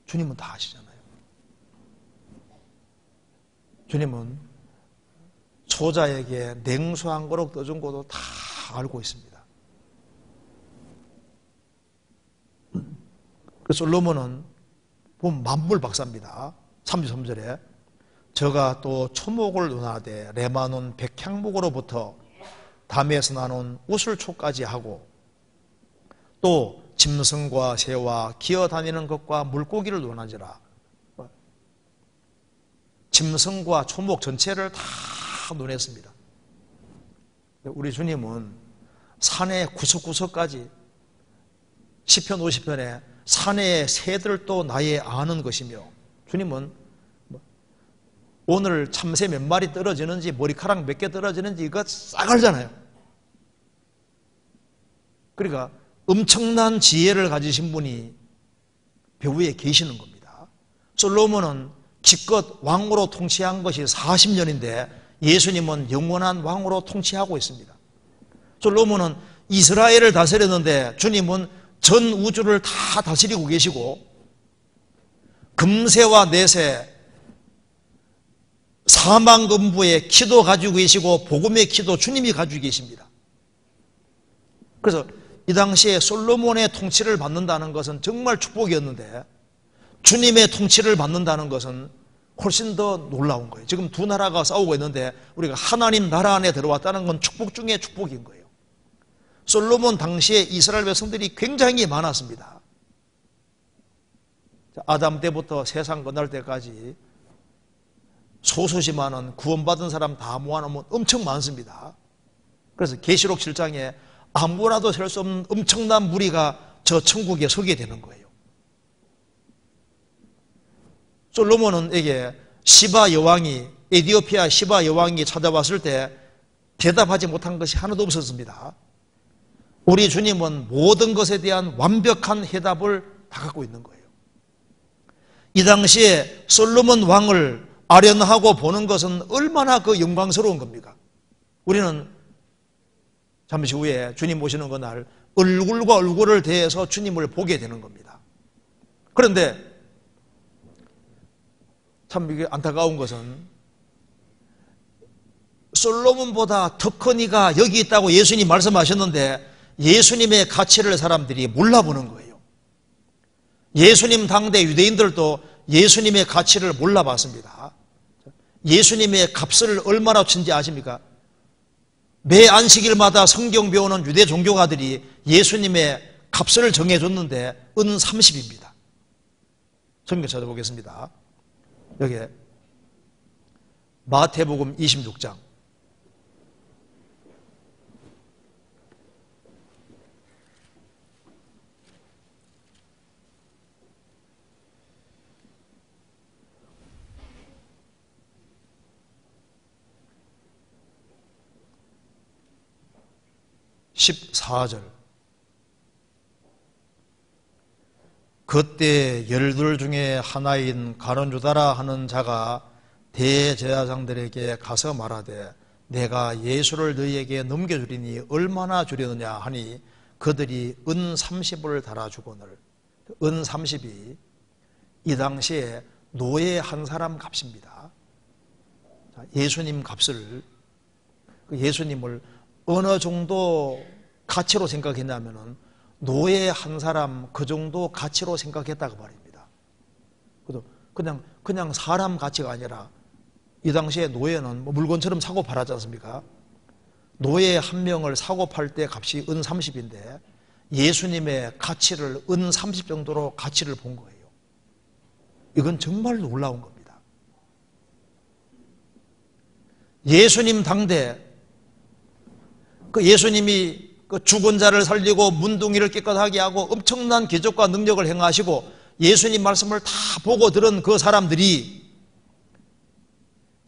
주님은 다 아시잖아요. 주님은 소자에게 냉수 한 그릇 떠준 것도 다 알고 있습니다. 그래서 솔로몬은 보면 만물 박사입니다. 33절에 저가 또 초목을 논하되 레바논 백향목으로부터 담에서 나눈 우슬초까지 하고 또 짐승과 새와 기어다니는 것과 물고기를 논하지라. 짐승과 초목 전체를 다 논했습니다. 우리 주님은 산의 구석구석까지 시편 50편에 산의 새들도 나의 아는 것이며, 주님은 오늘 참새 몇 마리 떨어지는지 머리카락 몇 개 떨어지는지 이거 싹 알잖아요. 그러니까 엄청난 지혜를 가지신 분이 배후에 계시는 겁니다. 솔로몬은 기껏 왕으로 통치한 것이 40년인데 예수님은 영원한 왕으로 통치하고 있습니다. 솔로몬은 이스라엘을 다스렸는데 주님은 전 우주를 다 다스리고 계시고 금세와 내세 사망금부의 키도 가지고 계시고 복음의 키도 주님이 가지고 계십니다. 그래서 이 당시에 솔로몬의 통치를 받는다는 것은 정말 축복이었는데 주님의 통치를 받는다는 것은 훨씬 더 놀라운 거예요. 지금 두 나라가 싸우고 있는데 우리가 하나님 나라 안에 들어왔다는 건 축복 중에 축복인 거예요. 솔로몬 당시에 이스라엘 백성들이 굉장히 많았습니다. 아담 때부터 세상 끝날 때까지 소수지 많은 구원받은 사람 다 모아놓으면 엄청 많습니다. 그래서 계시록 7장에 아무라도 셀 수 없는 엄청난 무리가 저 천국에 서게 되는 거예요. 솔로몬에게 시바 여왕이, 에디오피아 시바 여왕이 찾아왔을 때 대답하지 못한 것이 하나도 없었습니다. 우리 주님은 모든 것에 대한 완벽한 해답을 다 갖고 있는 거예요. 이 당시에 솔로몬 왕을 아련하고 보는 것은 얼마나 그 영광스러운 겁니까? 우리는 잠시 후에 주님 모시는 그날 얼굴과 얼굴을 대해서 주님을 보게 되는 겁니다. 그런데 참 이게 안타까운 것은 솔로몬보다 더 큰 이가 여기 있다고 예수님 말씀하셨는데 예수님의 가치를 사람들이 몰라보는 거예요. 예수님 당대 유대인들도 예수님의 가치를 몰라봤습니다. 예수님의 값을 얼마나 친지 아십니까? 매 안식일마다 성경 배우는 유대 종교가들이 예수님의 값을 정해줬는데 은 30입니다. 성경 찾아보겠습니다. 여기 마태복음 26장 14절 그때 12 중에 하나인 가룟유다라 하는 자가 대제사장들에게 가서 말하되 내가 예수를 너희에게 넘겨주리니 얼마나 주려느냐 하니 그들이 은 30을 달아주거늘. 은 30이 이 당시에 노예 한 사람 값입니다. 예수님 값을, 예수님을 어느 정도 가치로 생각했냐면은 노예 한 사람 그 정도 가치로 생각했다고 말입니다. 그냥 사람 가치가 아니라 이 당시에 노예는 뭐 물건처럼 사고 팔았지 않습니까? 노예 한 명을 사고 팔 때 값이 은 30인데 예수님의 가치를 은 30 정도로 가치를 본 거예요. 이건 정말 놀라운 겁니다. 예수님 당대 그 예수님이 그 죽은 자를 살리고 문둥이를 깨끗하게 하고 엄청난 기적과 능력을 행하시고 예수님 말씀을 다 보고 들은 그 사람들이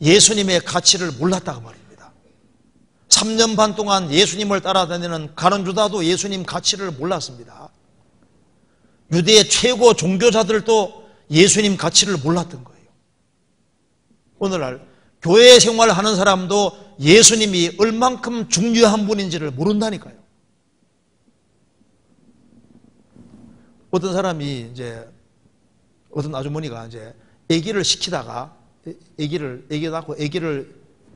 예수님의 가치를 몰랐다고 말입니다. 3년 반 동안 예수님을 따라다니는 가룟 유다도 예수님 가치를 몰랐습니다. 유대의 최고 종교자들도 예수님 가치를 몰랐던 거예요. 오늘날 교회 생활하는 사람도 예수님이 얼만큼 중요한 분인지를 모른다니까요. 어떤 사람이 어떤 아주머니가 아기를 시키다가 아기 낳고 아기를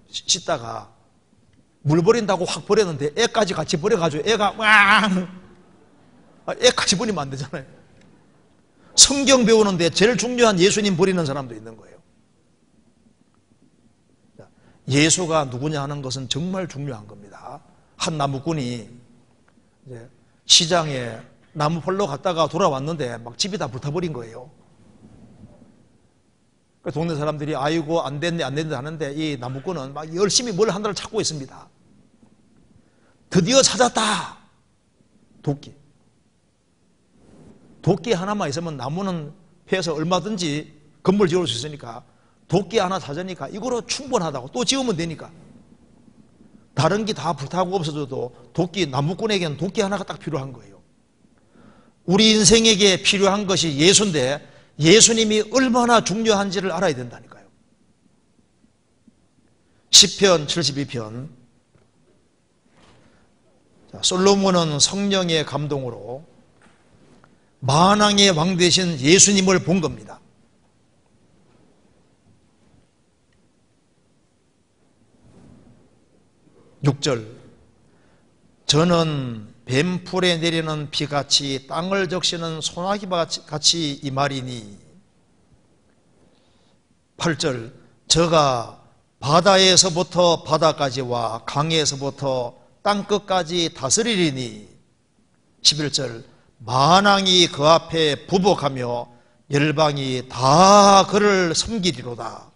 씻다가 물 버린다고 확 버렸는데 애까지 같이 버려가지고 애가 애까지 버리면 안 되잖아요. 성경 배우는데 제일 중요한 예수님 버리는 사람도 있는 거예요. 예수가 누구냐 하는 것은 정말 중요한 겁니다. 한 나무꾼이 시장에 나무 펄러 갔다가 돌아왔는데 막 집이 다 불타버린 거예요. 동네 사람들이 아이고 안 됐네 하는데 이 나무꾼은 막 열심히 뭘 하나를 찾고 있습니다. 드디어 찾았다. 도끼 하나만 있으면 나무는 패서 얼마든지 건물 지을 수 있으니까 도끼 하나 찾으니까 이거로 충분하다고, 또 지으면 되니까. 다른 게 다 불타고 없어져도 나무꾼에게는 도끼 하나가 딱 필요한 거예요. 우리 인생에게 필요한 것이 예수인데 예수님이 얼마나 중요한지를 알아야 된다니까요. 시편 72편. 솔로몬은 성령의 감동으로 만왕의 왕 되신 예수님을 본 겁니다. 6절. 저는 뱀풀에 내리는 비같이 땅을 적시는 소나기같이 이 말이니. 8절. 저가 바다에서부터 바다까지와 강에서부터 땅끝까지 다스리리니. 11절. 만왕이 그 앞에 부복하며 열방이 다 그를 섬기리로다.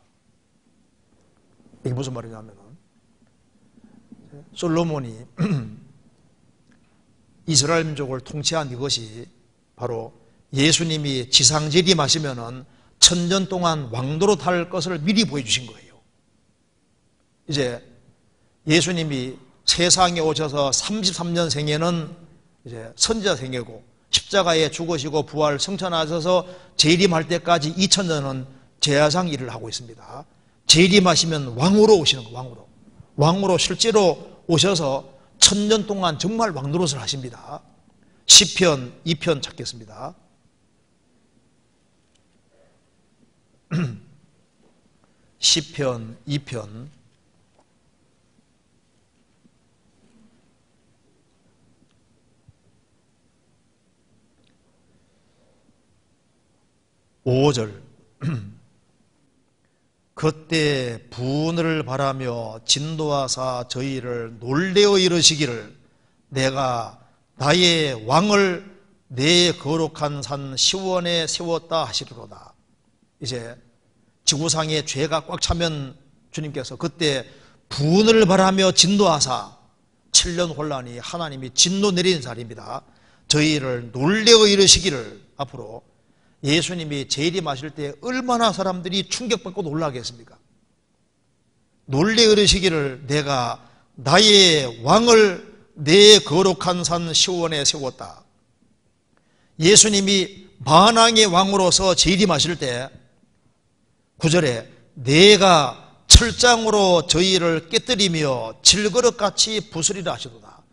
이게 무슨 말이냐면 솔로몬이 이스라엘 민족을 통치한 이것이 바로 예수님이 지상 재림하시면은 1000년 동안 왕도로 탈 것을 미리 보여주신 거예요. 이제 예수님이 세상에 오셔서 33년 생애는 이제 선지자 생애고 십자가에 죽으시고 부활 성천하셔서 재림할 때까지 2000년은 제사장 일을 하고 있습니다. 재림하시면 왕으로 오시는 거예요. 왕으로 실제로 오셔서 1000년 동안 정말 왕노릇을 하십니다. 시편 2편 찾겠습니다. 시편 2편. (5절) 그때 분을 바라며 진노하사 저희를 놀래어 이르시기를 내가 나의 왕을 내 거룩한 산 시온에 세웠다 하시리로다. 이제 지구상에 죄가 꽉 차면 주님께서 그때 분을 바라며 진노하사 7년 혼란이 하나님이 진노 내리는 자리입니다. 저희를 놀래어 이르시기를. 앞으로 예수님이 재림하실 때 얼마나 사람들이 충격받고 놀라겠습니까? 놀래어 이르시기를 내가 나의 왕을 내 거룩한 산 시온에 세웠다. 예수님이 만왕의 왕으로서 재림하실 때 9절에 내가 철장으로 저희를 깨뜨리며 질그릇같이 부수리라 하시도다.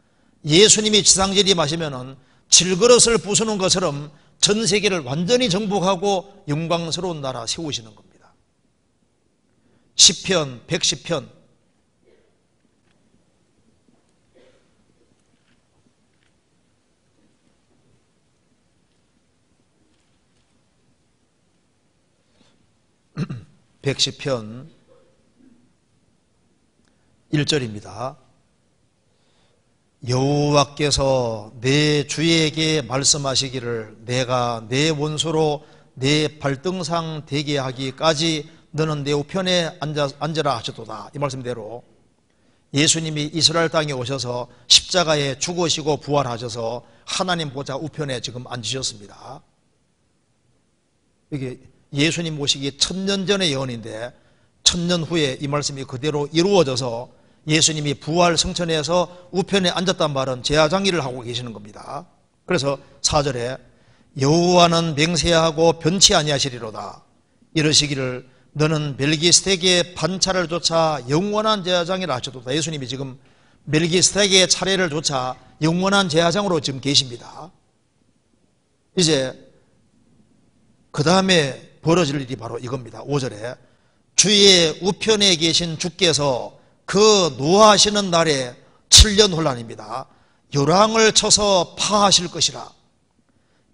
예수님이 지상재림하시면은 질그릇을 부수는 것처럼 전 세계를 완전히 정복하고 영광스러운 나라 세우시는 겁니다. 시편 110편 110편 1절입니다. 여호와께서 내 주에게 말씀하시기를 내가 내 원수로 내 발등상 되게 하기까지 너는 내 우편에 앉으라 하셨도다. 이 말씀대로 예수님이 이스라엘 땅에 오셔서 십자가에 죽으시고 부활하셔서 하나님 보좌 우편에 지금 앉으셨습니다. 이게 예수님 오시기 1000년 전의 예언인데 1000년 후에 이 말씀이 그대로 이루어져서 예수님이 부활 성천에서 우편에 앉았단 말은 제사장일을 하고 계시는 겁니다. 그래서 4절에 여호와는 맹세하고 변치 아니하시리로다. 이러시기를 너는 멜기스덱의 반차를 좇아 영원한 제사장이라 하셨도다. 예수님이 지금 멜기스덱의 차례를 좇아 영원한 제사장으로 지금 계십니다. 이제 그 다음에 벌어질 일이 바로 이겁니다. 5절에 주의 우편에 계신 주께서 그 노하시는 날에 7년 혼란입니다. 요랑을 쳐서 파하실 것이라.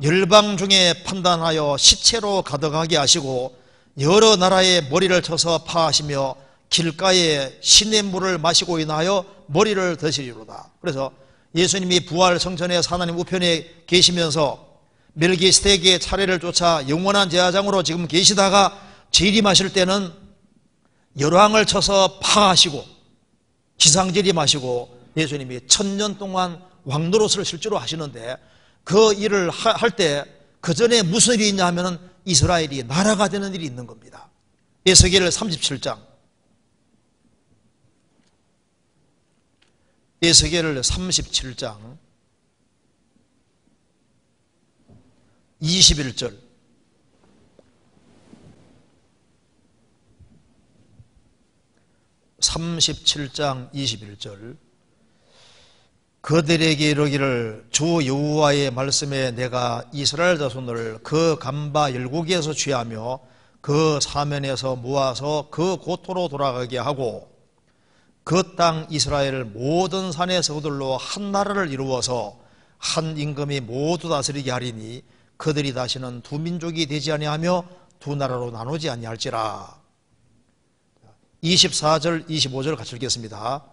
열방 중에 판단하여 시체로 가득하게 하시고 여러 나라의 머리를 쳐서 파하시며 길가에 시냇물을 마시고 인하여 머리를 드시리로다. 그래서 예수님이 부활 성전에 하나님 우편에 계시면서 멜기스덱의 차례를 쫓아 영원한 제사장으로 지금 계시다가 재림하실 때는 열왕을 쳐서 파하시고 기상재림하시고 예수님이 1000년 동안 왕노릇을 실제로 하시는데 그 일을 할 때 그 전에 무슨 일이 있냐 하면 이스라엘이 나라가 되는 일이 있는 겁니다. 에스겔 37장 에스겔 37장 21절 (37장) 21절 그들에게 이르기를 주 여호와의 말씀에 내가 이스라엘 자손을 그 간바 열국에서 취하며 그 사면에서 모아서 그 고토로 돌아가게 하고 그 땅 이스라엘 모든 산의 서들로 한 나라를 이루어서 한 임금이 모두 다스리게 하리니 그들이 다시는 두 민족이 되지 아니하며 두 나라로 나누지 아니할지라. 24절 25절 같이 읽겠습니다.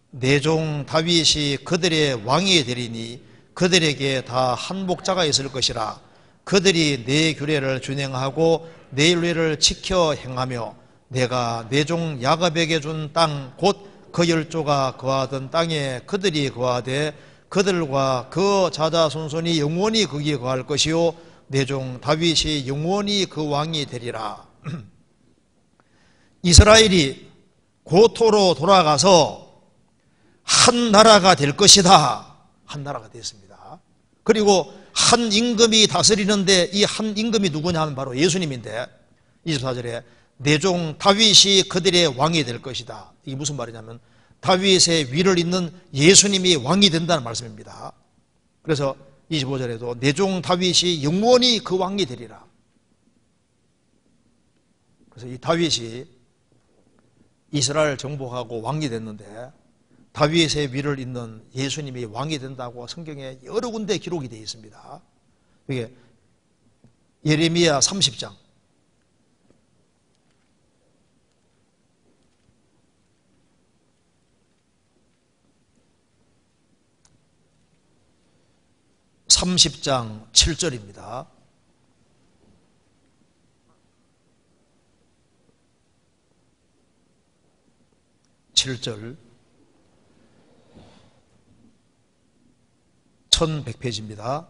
내 종 다윗이 그들의 왕이 되리니 그들에게 다 한 목자가 있을 것이라. 그들이 내 규례를 준행하고 내 율례를 지켜 행하며 내가 내 종 야곱에게 준 땅 곧 그 열조가 거하던 땅에 그들이 거하되 그들과 그 자자손손이 영원히 거기에 거할 것이요 내 종 다윗이 영원히 그 왕이 되리라. 이스라엘이 고토로 돌아가서 한 나라가 될 것이다. 한 나라가 됐습니다. 그리고 한 임금이 다스리는데 이 한 임금이 누구냐 하면 바로 예수님인데 24절에 내 종 다윗이 그들의 왕이 될 것이다. 이게 무슨 말이냐면 다윗의 위를 잇는 예수님이 왕이 된다는 말씀입니다. 그래서 25절에도 내 종 다윗이 영원히 그 왕이 되리라. 그래서 이 다윗이 이스라엘 정복하고 왕이 됐는데 다윗의 위를 잇는 예수님이 왕이 된다고 성경에 여러 군데 기록이 되어 있습니다. 이게 예레미야 30장 7절입니다. (7절) 1100페이지입니다.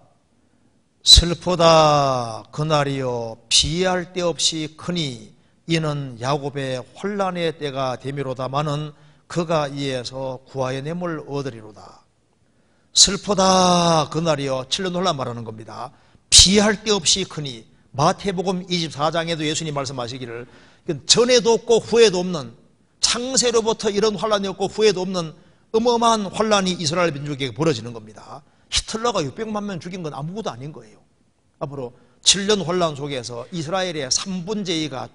슬프다 그날이여 비할 데 없이 크니 이는 야곱의 혼란의 때가 되미로다마는 그가 이에서 구하의 냄을 얻으리로다. 슬프다 그날이여 7년 혼란 말하는 겁니다. 비할 데 없이 크니 마태복음 24장에도 예수님 말씀하시기를 전에도 없고 후에도 없는 창세로부터 이런 혼란이 없고 후에도 없는 어마어마한 환란이 이스라엘 민족에게 벌어지는 겁니다. 히틀러가 600만 명 죽인 건 아무것도 아닌 거예요. 앞으로 7년 환란 속에서 이스라엘의 3분의 2가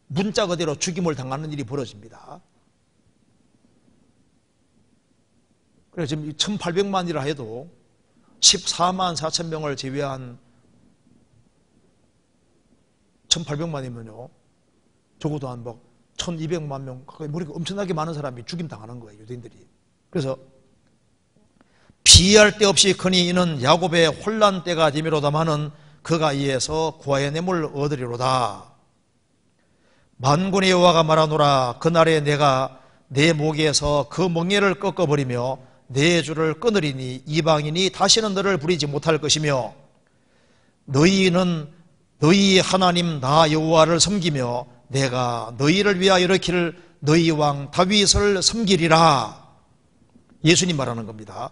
문자 그대로 죽임을 당하는 일이 벌어집니다. 그래서 지금 1800만이라 해도 14만 4천 명을 제외한 1800만이면요 적어도 한 1200만 명, 우리가 엄청나게 많은 사람이 죽임 당하는 거예요, 유대인들이. 그래서 피할 데 없이 크니 이는 야곱의 혼란 때가 되미로다마는 그가 이에서 구하여냄을 얻으리로다. 만군의 여호와가 말하노라. 그날에 내가 내 목에서 그 멍에를 꺾어버리며 내 줄을 끊으리니 이방인이 다시는 너를 부리지 못할 것이며 너희는 너희 하나님 나 여호와를 섬기며 내가 너희를 위하여 일으킬 너희 왕 다윗을 섬기리라. 예수님 말하는 겁니다.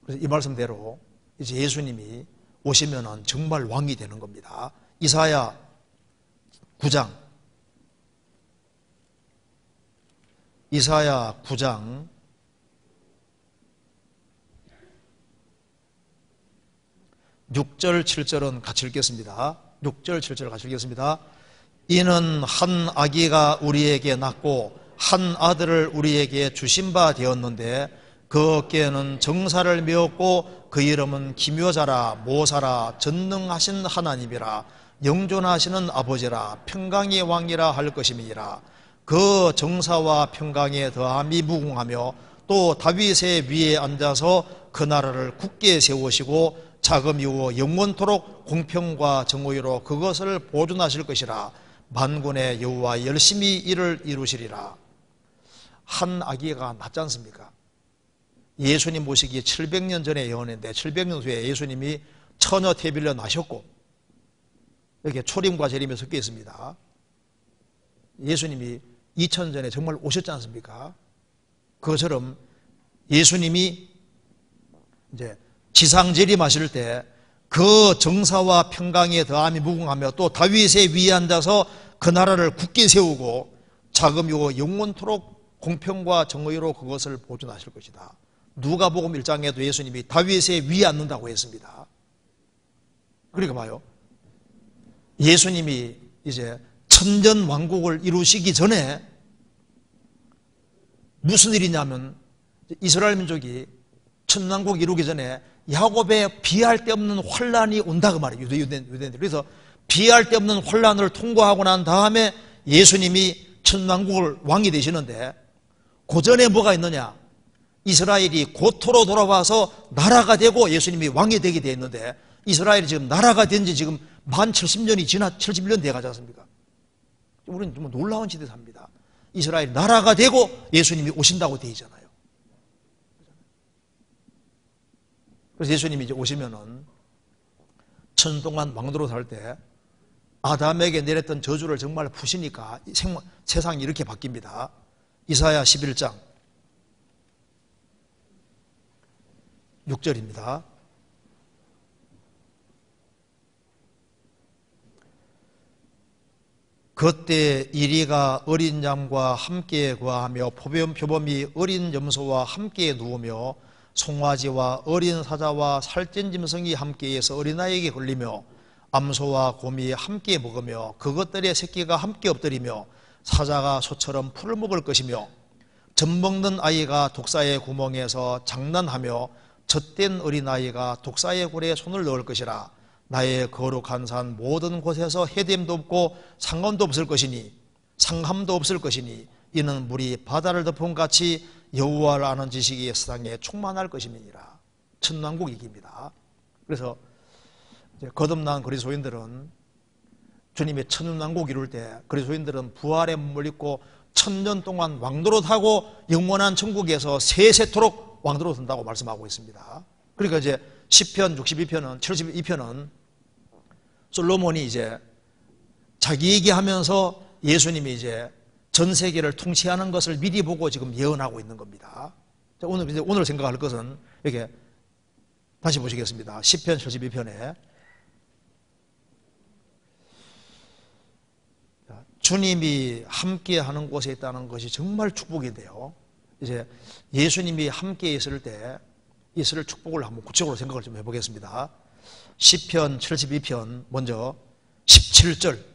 그래서 이 말씀대로 이제 예수님이 오시면은 정말 왕이 되는 겁니다. 이사야 9장 6절 7절은 같이 읽겠습니다. 6절 7절 같이 읽겠습니다. 이는 한 아기가 우리에게 낳고 한 아들을 우리에게 주신 바 되었는데 그 어깨에는 정사를 메었고 그 이름은 기묘자라 모사라 전능하신 하나님이라 영존하시는 아버지라 평강의 왕이라 할 것임이니라. 그 정사와 평강에 더함이 무궁하며 또 다윗의 위에 앉아서 그 나라를 굳게 세우시고 자금 이후 영원토록 공평과 정의로 그것을 보존하실 것이라. 만군의 여호와 열심히 이를 이루시리라. 한 아기가 낳지 않습니까? 예수님 모시기 700년 전에 예언했는데 700년 후에 예수님이 처녀 태빌려 나셨고 이렇게 초림과 재림이 섞여 있습니다. 예수님이 2000년 전에 정말 오셨지 않습니까? 그것처럼 예수님이 이제 지상재림하실 때 그 정사와 평강에 더함이 무궁하며 또 다윗의 위에 앉아서 그 나라를 굳게 세우고 자금이고 영원토록 공평과 정의로 그것을 보존하실 것이다. 누가복음 1장에도 예수님이 다윗의 위에 앉는다고 했습니다. 그러니까 봐요. 예수님이 이제 천전 왕국을 이루시기 전에 무슨 일이냐면 이스라엘 민족이 천왕국 이루기 전에 야곱에 비할 데 없는 환란이 온다 그 말이에요. 유대인들. 그래서 비할 데 없는 환란을 통과하고 난 다음에 예수님이 천왕국을 왕이 되시는데 그 전에 뭐가 있느냐? 이스라엘이 고토로 돌아와서 나라가 되고 예수님이 왕이 되게 되어 있는데 이스라엘이 지금 나라가 된 지 지금 만 70년이 지나 71년 돼 가지 않습니까? 우리는 정말 놀라운 시대에 삽니다. 이스라엘이 나라가 되고 예수님이 오신다고 되어 있잖아요. 그래서 예수님이 이제 오시면은 천 동안 왕도로 살 때 아담에게 내렸던 저주를 정말 푸시니까 세상이 이렇게 바뀝니다. 이사야 11장 6절입니다. 그때 이리가 어린 양과 함께 거하며 표범이 어린 염소와 함께 누우며 송아지와 어린 사자와 살찐 짐승이 함께해서 어린아이에게 걸리며 암소와 곰이 함께 먹으며 그것들의 새끼가 함께 엎드리며 사자가 소처럼 풀을 먹을 것이며 젖먹는 아이가 독사의 구멍에서 장난하며 젖된 어린아이가 독사의 굴에 손을 넣을 것이라. 나의 거룩한 산 모든 곳에서 해됨도 없고 상함도 없을 것이니 이는 물이 바다를 덮은 같이 여호와를 아는 지식이 세상에 충만할 것임이니라. 천왕국 얘기입니다. 그래서 이제 거듭난 그리스도인들은 주님의 천왕국 이룰 때 그리스도인들은 부활의 몸을 입고 1000년 동안 왕노릇하고 영원한 천국에서 세세토록 왕노릇 한다고 말씀하고 있습니다. 그러니까 이제 시편 62편은 72편은 솔로몬이 이제 자기 얘기하면서 예수님이 이제 전 세계를 통치하는 것을 미리 보고 지금 예언하고 있는 겁니다. 자, 오늘 생각할 것은 이렇게 다시 보시겠습니다. 시편 72편에 주님이 함께 하는 곳에 있다는 것이 정말 축복인데요. 이제 예수님이 함께 있을 때 있을 축복을 한번 구체적으로 생각을 좀 해보겠습니다. 시편 72편 먼저 17절.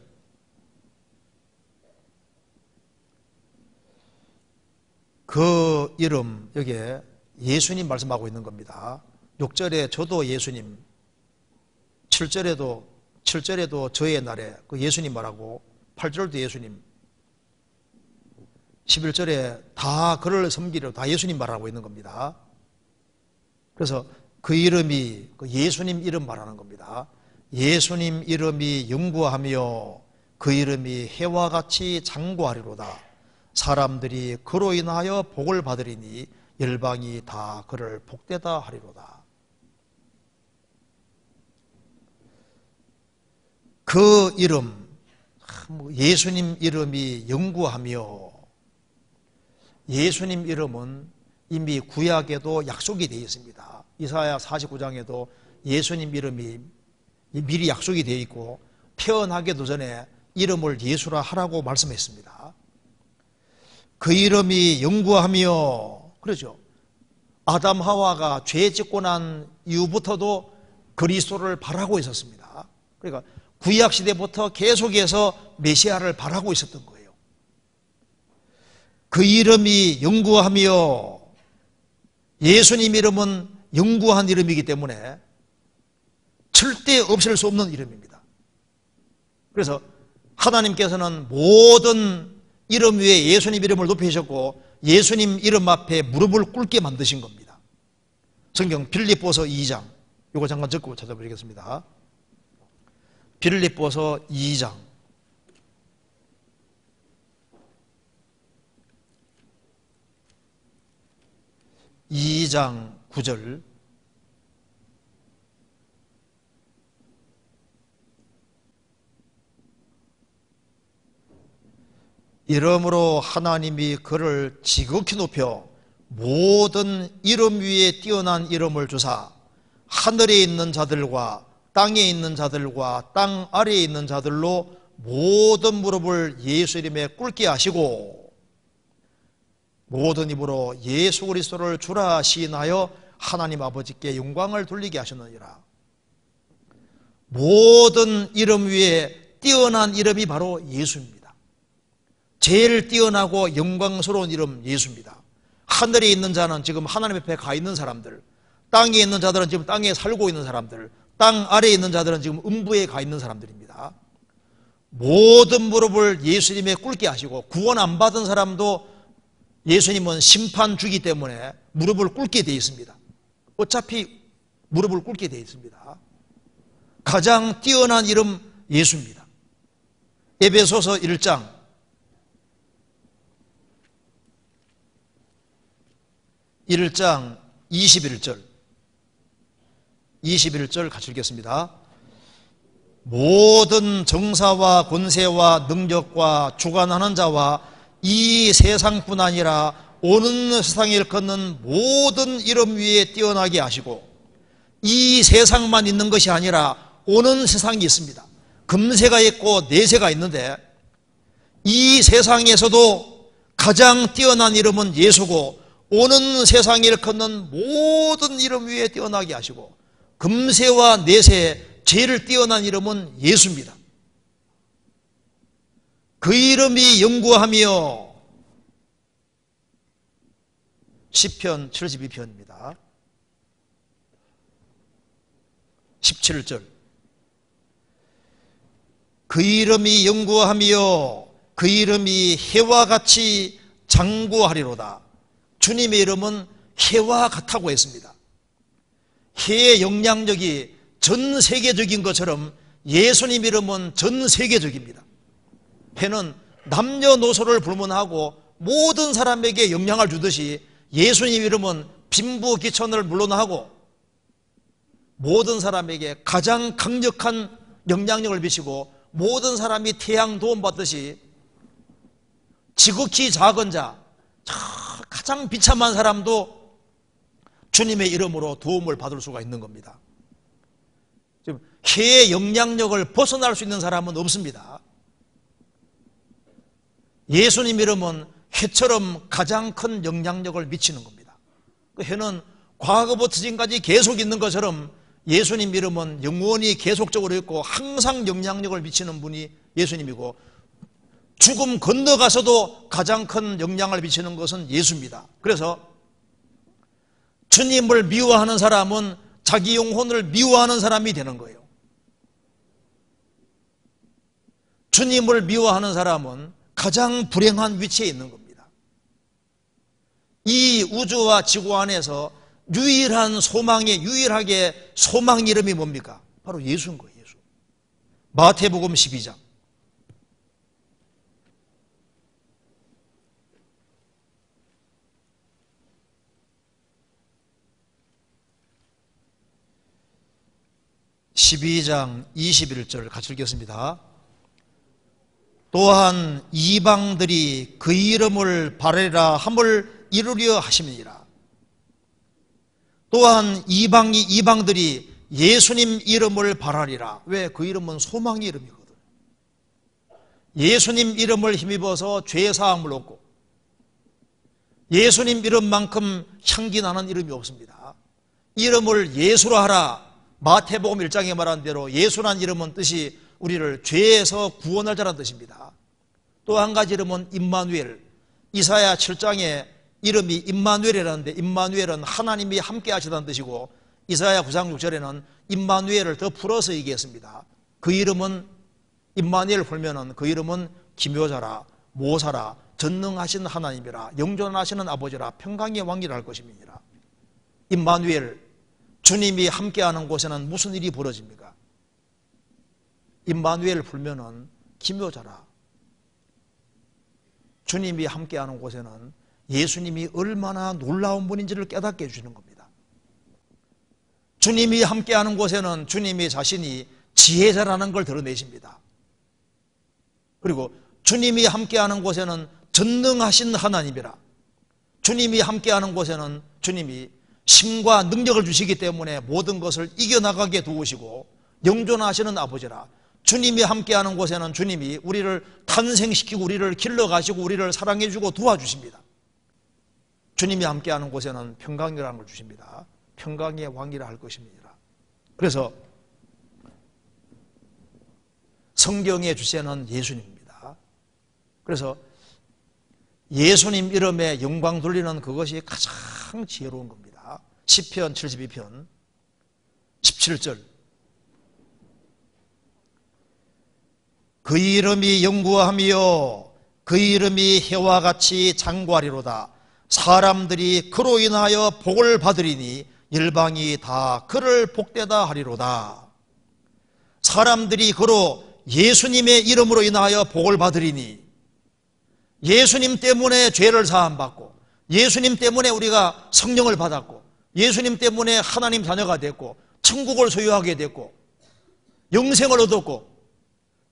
그 이름, 여기에 예수님 말씀하고 있는 겁니다. 6절에 저도 예수님, 7절에도 저의 날에 그 예수님 말하고, 8절도 예수님, 11절에 다 그를 섬기려 다 예수님 말하고 있는 겁니다. 그래서 그 이름이 그 예수님 이름 말하는 겁니다. 예수님 이름이 영구하며 그 이름이 해와 같이 장구하리로다. 사람들이 그로 인하여 복을 받으리니 열방이 다 그를 복되다 하리로다. 그 이름, 예수님 이름이 영구하며, 예수님 이름은 이미 구약에도 약속이 되어 있습니다. 이사야 49장에도 예수님 이름이 미리 약속이 되어 있고, 태어나기도 전에 이름을 예수라 하라고 말씀했습니다. 그 이름이 영구하며, 그러죠. 아담 하와가 죄 짓고 난 이후부터도 그리스도를 바라고 있었습니다. 그러니까 구약 시대부터 계속해서 메시아를 바라고 있었던 거예요. 그 이름이 영구하며, 예수님 이름은 영구한 이름이기 때문에 절대 없을 수 없는 이름입니다. 그래서 하나님께서는 모든 이름 위에 예수님 이름을 높이셨고 예수님 이름 앞에 무릎을 꿇게 만드신 겁니다. 성경 빌립보서 2장, 이거 잠깐 적고 찾아보겠습니다. 빌립보서 2장 9절. 이러므로 하나님이 그를 지극히 높여 모든 이름 위에 뛰어난 이름을 주사 하늘에 있는 자들과 땅에 있는 자들과 땅 아래에 있는 자들로 모든 무릎을 예수 이름에 꿇게 하시고 모든 입으로 예수 그리스도를 주라 시인하여 하나님 아버지께 영광을 돌리게 하셨느니라. 모든 이름 위에 뛰어난 이름이 바로 예수입니다. 제일 뛰어나고 영광스러운 이름 예수입니다. 하늘에 있는 자는 지금 하나님 앞에 가 있는 사람들, 땅에 있는 자들은 지금 땅에 살고 있는 사람들, 땅 아래에 있는 자들은 지금 음부에 가 있는 사람들입니다. 모든 무릎을 예수님에 꿇게 하시고, 구원 안 받은 사람도 예수님은 심판주기 때문에 무릎을 꿇게 되어 있습니다. 어차피 무릎을 꿇게 되어 있습니다. 가장 뛰어난 이름 예수입니다. 에베소서 1장 21절 같이 읽겠습니다. 모든 정사와 권세와 능력과 주관하는 자와 이 세상뿐 아니라 오는 세상에 일컫는 모든 이름 위에 뛰어나게 하시고, 이 세상만 있는 것이 아니라 오는 세상이 있습니다. 금세가 있고 내세가 있는데 이 세상에서도 가장 뛰어난 이름은 예수고, 오는 세상에 일컫는 모든 이름 위에 뛰어나게 하시고, 금세와 내세에 제일 뛰어난 이름은 예수입니다. 그 이름이 영구하며, 시편 72편입니다. 17절. 그 이름이 영구하며 그 이름이 해와 같이 장구하리로다. 주님의 이름은 해와 같다고 했습니다. 해의 영향력이 전 세계적인 것처럼 예수님 이름은 전 세계적입니다. 해는 남녀노소를 불문하고 모든 사람에게 영향을 주듯이 예수님 이름은 빈부귀천을 물론하고 모든 사람에게 가장 강력한 영향력을 미치고, 모든 사람이 태양 도움 받듯이 지극히 작은 자, 가장 비참한 사람도 주님의 이름으로 도움을 받을 수가 있는 겁니다. 지금 해의 영향력을 벗어날 수 있는 사람은 없습니다. 예수님 이름은 해처럼 가장 큰 영향력을 미치는 겁니다. 그 해는 과거부터 지금까지 계속 있는 것처럼 예수님 이름은 영원히 계속적으로 있고 항상 영향력을 미치는 분이 예수님이고, 죽음 건너가서도 가장 큰 영향을 미치는 것은 예수입니다. 그래서 주님을 미워하는 사람은 자기 영혼을 미워하는 사람이 되는 거예요. 주님을 미워하는 사람은 가장 불행한 위치에 있는 겁니다. 이 우주와 지구 안에서 유일하게 소망 이름이 뭡니까? 바로 예수인 거예요. 예수. 마태복음 12장. (12장) 21절 같이 읽겠습니다. 또한 이방들이 그 이름을 바라리라 함을 이루려 하심이니라. 또한 이방들이 예수님 이름을 바라리라. 왜? 그 이름은 소망의 이름이거든. 예수님 이름을 힘입어서 죄사함을 얻고, 예수님 이름만큼 향기 나는 이름이 없습니다. 이름을 예수로 하라. 마태복음 1장에 말한 대로 예수란 이름은 뜻이 우리를 죄에서 구원할 자라는 뜻입니다. 또 한 가지 이름은 임마누엘. 이사야 7장에 이름이 임마누엘이라는데, 임마누엘은 하나님이 함께 하시다는 뜻이고, 이사야 9장 6절에는 임마누엘을 더 풀어서 얘기했습니다. 그 이름은, 임마누엘 풀면은 그 이름은 기묘자라, 모사라, 전능하신 하나님이라, 영존하시는 아버지라, 평강의 왕이라 할 것입니다. 임마누엘, 주님이 함께하는 곳에는 무슨 일이 벌어집니까? 임마누엘 풀면은 기묘자라, 주님이 함께하는 곳에는 예수님이 얼마나 놀라운 분인지를 깨닫게 해주시는 겁니다. 주님이 함께하는 곳에는 주님이 자신이 지혜자라는 걸 드러내십니다. 그리고 주님이 함께하는 곳에는 전능하신 하나님이라, 주님이 함께하는 곳에는 주님이 힘과 능력을 주시기 때문에 모든 것을 이겨나가게 도우시고, 영존하시는 아버지라, 주님이 함께하는 곳에는 주님이 우리를 탄생시키고 우리를 길러가시고 우리를 사랑해주고 도와주십니다. 주님이 함께하는 곳에는 평강이라는 걸 주십니다. 평강의 왕이라 할 것입니다. 그래서 성경의 주제는 예수님입니다. 그래서 예수님 이름에 영광 돌리는 그것이 가장 지혜로운 겁니다. 시편 72편 17절. 그 이름이 영구하며 그 이름이 해와 같이 장구하리로다. 사람들이 그로 인하여 복을 받으리니 열방이 다 그를 복되다 하리로다. 사람들이 그로, 예수님의 이름으로 인하여 복을 받으리니, 예수님 때문에 죄를 사함받고, 예수님 때문에 우리가 성령을 받았고, 예수님 때문에 하나님 자녀가 됐고, 천국을 소유하게 됐고, 영생을 얻었고,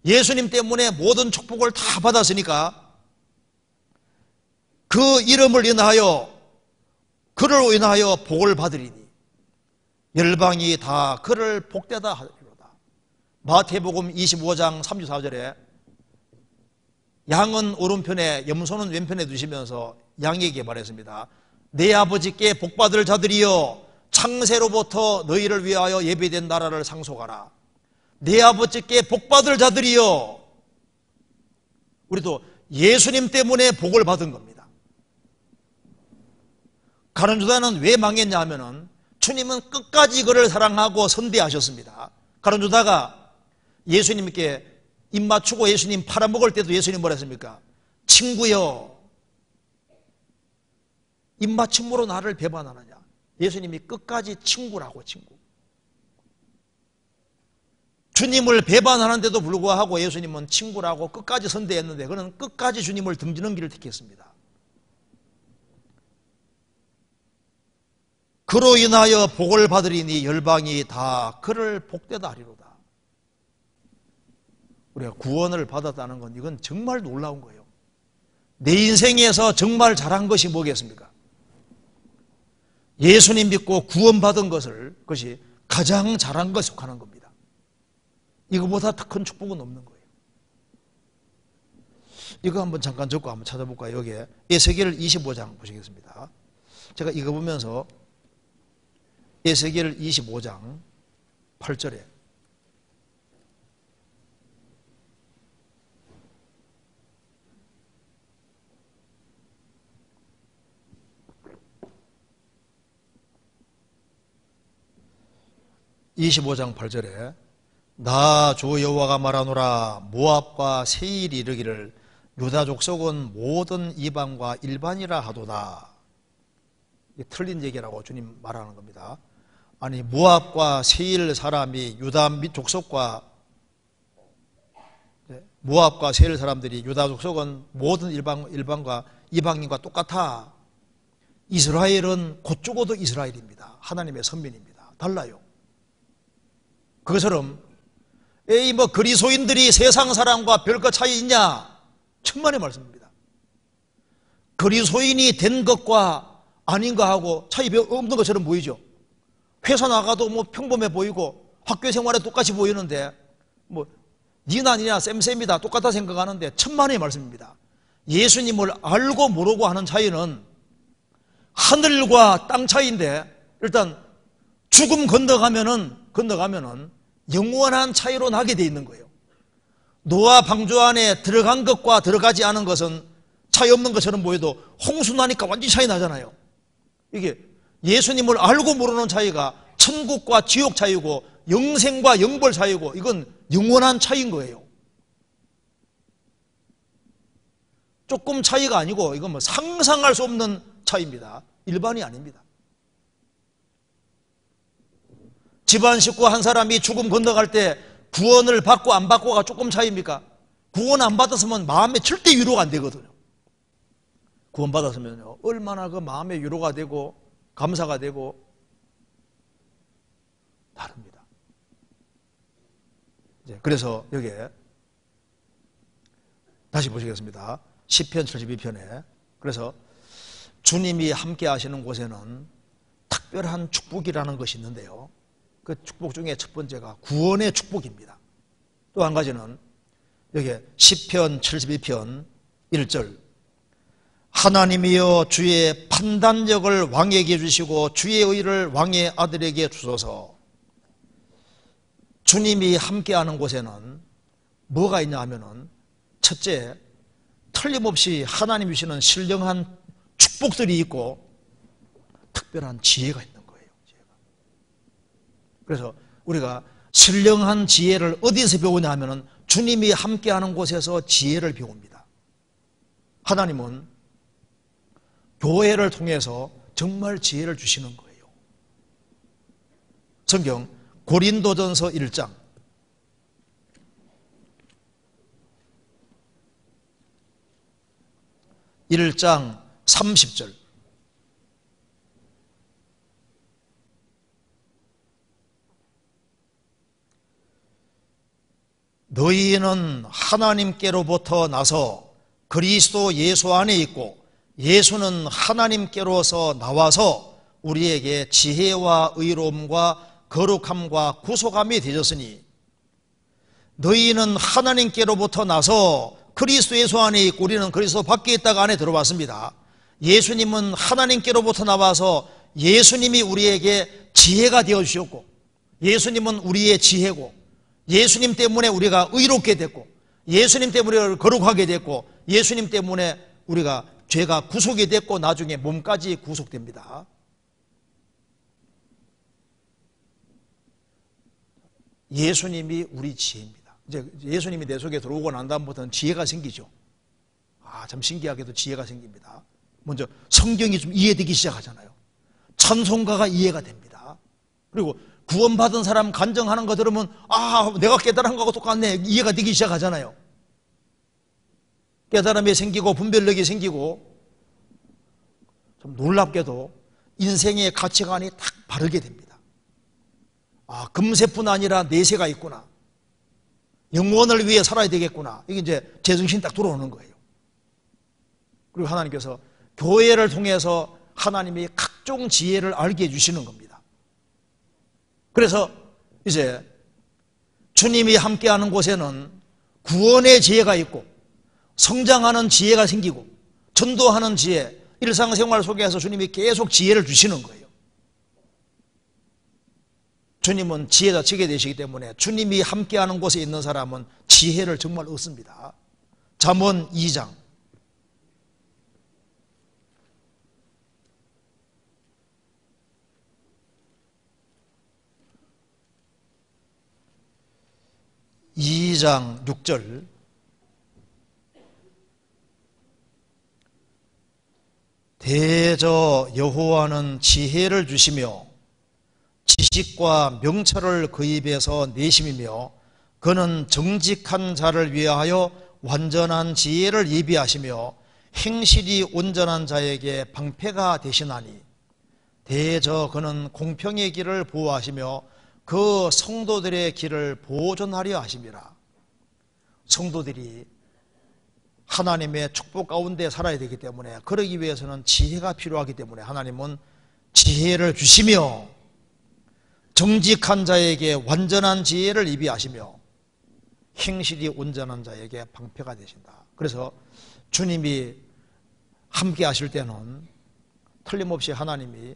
예수님 때문에 모든 축복을 다 받았으니까 그 이름을 인하여, 그를 인하여 복을 받으리니 열방이 다 그를 복되다 하리로다. 마태복음 25장 34절에 양은 오른편에 염소는 왼편에 두시면서 양에게 말했습니다. 내 아버지께 복받을 자들이여, 창세로부터 너희를 위하여 예비된 나라를 상속하라. 내 아버지께 복받을 자들이여. 우리도 예수님 때문에 복을 받은 겁니다. 가룟 유다는 왜 망했냐 하면은 주님은 끝까지 그를 사랑하고 선대하셨습니다. 가룟 유다가 예수님께 입 맞추고 예수님 팔아먹을 때도 예수님 뭐라 했습니까? 친구여, 입 맞춤으로 나를 배반하느냐. 예수님이 끝까지 친구라고, 친구. 주님을 배반하는데도 불구하고 예수님은 친구라고 끝까지 선대했는데, 그는 끝까지 주님을 등지는 길을 택했습니다. 그로 인하여 복을 받으리니 열방이 다 그를 복되다 하리로다. 우리가 구원을 받았다는 건 이건 정말 놀라운 거예요. 내 인생에서 정말 잘한 것이 뭐겠습니까? 예수님 믿고 구원받은 그것이 가장 잘한 것에 속하는 겁니다. 이거보다 더 큰 축복은 없는 거예요. 이거 한번 잠깐 적고 한번 찾아볼까요? 여기에 에스겔 25장 보시겠습니다. 제가 이거 보면서 에스겔 25장 8절에 나 주 여호와가 말하노라. 모압과 세일이 이르기를 유다 족속은 모든 이방과 일반이라 하도다. 이게 틀린 얘기라고 주님 말하는 겁니다. 아니, 모압과 세일 사람이 유다 족속과 모압과 세일 사람들이 유다 족속은 모든 일반과 이방인과 똑같아. 이스라엘은 곧 죽어도 이스라엘입니다. 하나님의 선민입니다. 달라요. 그것처럼 에이 뭐 그리스도인들이 세상 사람과 별거 차이 있냐? 천만의 말씀입니다. 그리스도인이 된 것과 아닌 거하고 차이 없는 것처럼 보이죠. 회사 나가도 뭐 평범해 보이고 학교 생활에 똑같이 보이는데 뭐 니나 니나 쌤쌤이다 똑같다 생각하는데 천만의 말씀입니다. 예수님을 알고 모르고 하는 차이는 하늘과 땅 차이인데, 일단 죽음 건너가면은 영원한 차이로 나게 돼 있는 거예요. 노아 방주 안에 들어간 것과 들어가지 않은 것은 차이 없는 것처럼 보여도 홍수 나니까 완전히 차이 나잖아요. 이게 예수님을 알고 모르는 차이가 천국과 지옥 차이고 영생과 영벌 차이고, 이건 영원한 차이인 거예요. 조금 차이가 아니고 이건 뭐 상상할 수 없는 차이입니다. 일반이 아닙니다. 집안 식구 한 사람이 죽음 건너갈 때 구원을 받고 안 받고가 조금 차이입니까? 구원 안 받았으면 마음에 절대 위로가 안 되거든요. 구원 받았으면요, 얼마나 그 마음에 위로가 되고 감사가 되고 다릅니다. 그래서 여기에 다시 보시겠습니다. 시편 72편에 그래서 주님이 함께 하시는 곳에는 특별한 축복이라는 것이 있는데요, 그 축복 중에 첫 번째가 구원의 축복입니다. 또 한 가지는 여기 시편 72편 1절, 하나님이여 주의 판단력을 왕에게 주시고 주의 의를 왕의 아들에게 주소서. 주님이 함께하는 곳에는 뭐가 있냐 하면은, 첫째, 틀림없이 하나님 주시는 신령한 축복들이 있고 특별한 지혜가 있는 거예요. 그래서 우리가 신령한 지혜를 어디서 배우냐 하면은 주님이 함께하는 곳에서 지혜를 배웁니다. 하나님은 교회를 통해서 정말 지혜를 주시는 거예요. 성경 고린도전서 1장 30절, 너희는 하나님께로부터 나서 그리스도 예수 안에 있고 예수는 하나님께로서 나와서 우리에게 지혜와 의로움과 거룩함과 구속함이 되셨으니, 너희는 하나님께로부터 나서 그리스도 예수 안에 있고 우리는 그리스도 밖에 있다가 안에 들어왔습니다. 예수님은 하나님께로부터 나와서 예수님이 우리에게 지혜가 되어주셨고, 예수님은 우리의 지혜고, 예수님 때문에 우리가 의롭게 됐고, 예수님 때문에 우리가 거룩하게 됐고, 예수님 때문에 우리가 죄가 구속이 됐고 나중에 몸까지 구속됩니다. 예수님이 우리 지혜입니다. 이제 예수님이 내 속에 들어오고 난 다음부터는 지혜가 생기죠. 참 신기하게도 지혜가 생깁니다. 먼저 성경이 좀 이해되기 시작하잖아요. 찬송가가 이해가 됩니다. 그리고 구원받은 사람 간증하는 거 들으면 내가 깨달은 거하고 똑같네, 이해가 되기 시작하잖아요. 깨달음이 생기고 분별력이 생기고, 좀 놀랍게도 인생의 가치관이 딱 바르게 됩니다. 금세뿐 아니라 내세가 있구나, 영원을 위해 살아야 되겠구나, 이게 이제 제정신이 딱 들어오는 거예요. 그리고 하나님께서 교회를 통해서 하나님이 각종 지혜를 알게 해주시는 겁니다. 그래서 이제 주님이 함께하는 곳에는 구원의 지혜가 있고 성장하는 지혜가 생기고 전도하는 지혜, 일상생활 속에서 주님이 계속 지혜를 주시는 거예요. 주님은 지혜가 지게 되시기 때문에 주님이 함께하는 곳에 있는 사람은 지혜를 정말 얻습니다. 잠언 2장 6절 대저 여호와는 지혜를 주시며 지식과 명철을 그 입에서 내심이며 그는 정직한 자를 위하여 완전한 지혜를 예비하시며 행실이 온전한 자에게 방패가 되시나니 대저 그는 공평의 길을 보호하시며 그 성도들의 길을 보존하려 하심이라. 성도들이 하나님의 축복 가운데 살아야 되기 때문에 그러기 위해서는 지혜가 필요하기 때문에 하나님은 지혜를 주시며 정직한 자에게 완전한 지혜를 예비하시며 행실이 온전한 자에게 방패가 되신다. 그래서 주님이 함께 하실 때는 틀림없이 하나님이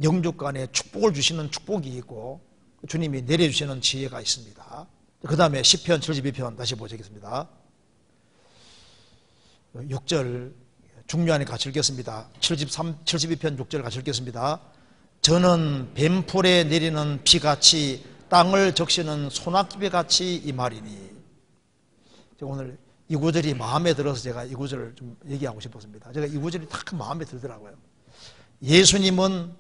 영육 간에 축복을 주시는 축복이 있고 주님이 내려주시는 지혜가 있습니다. 그 다음에 시편 72편 다시 보시겠습니다. 6절 중요하니 같이 읽겠습니다. 72편 6절 같이 읽겠습니다. 저는 뱀풀에 내리는 비같이 땅을 적시는 소낙비같이 이 말이니. 오늘 이 구절이 마음에 들어서 제가 이 구절을 좀 얘기하고 싶었습니다. 제가 이 구절이 딱 마음에 들더라고요. 예수님은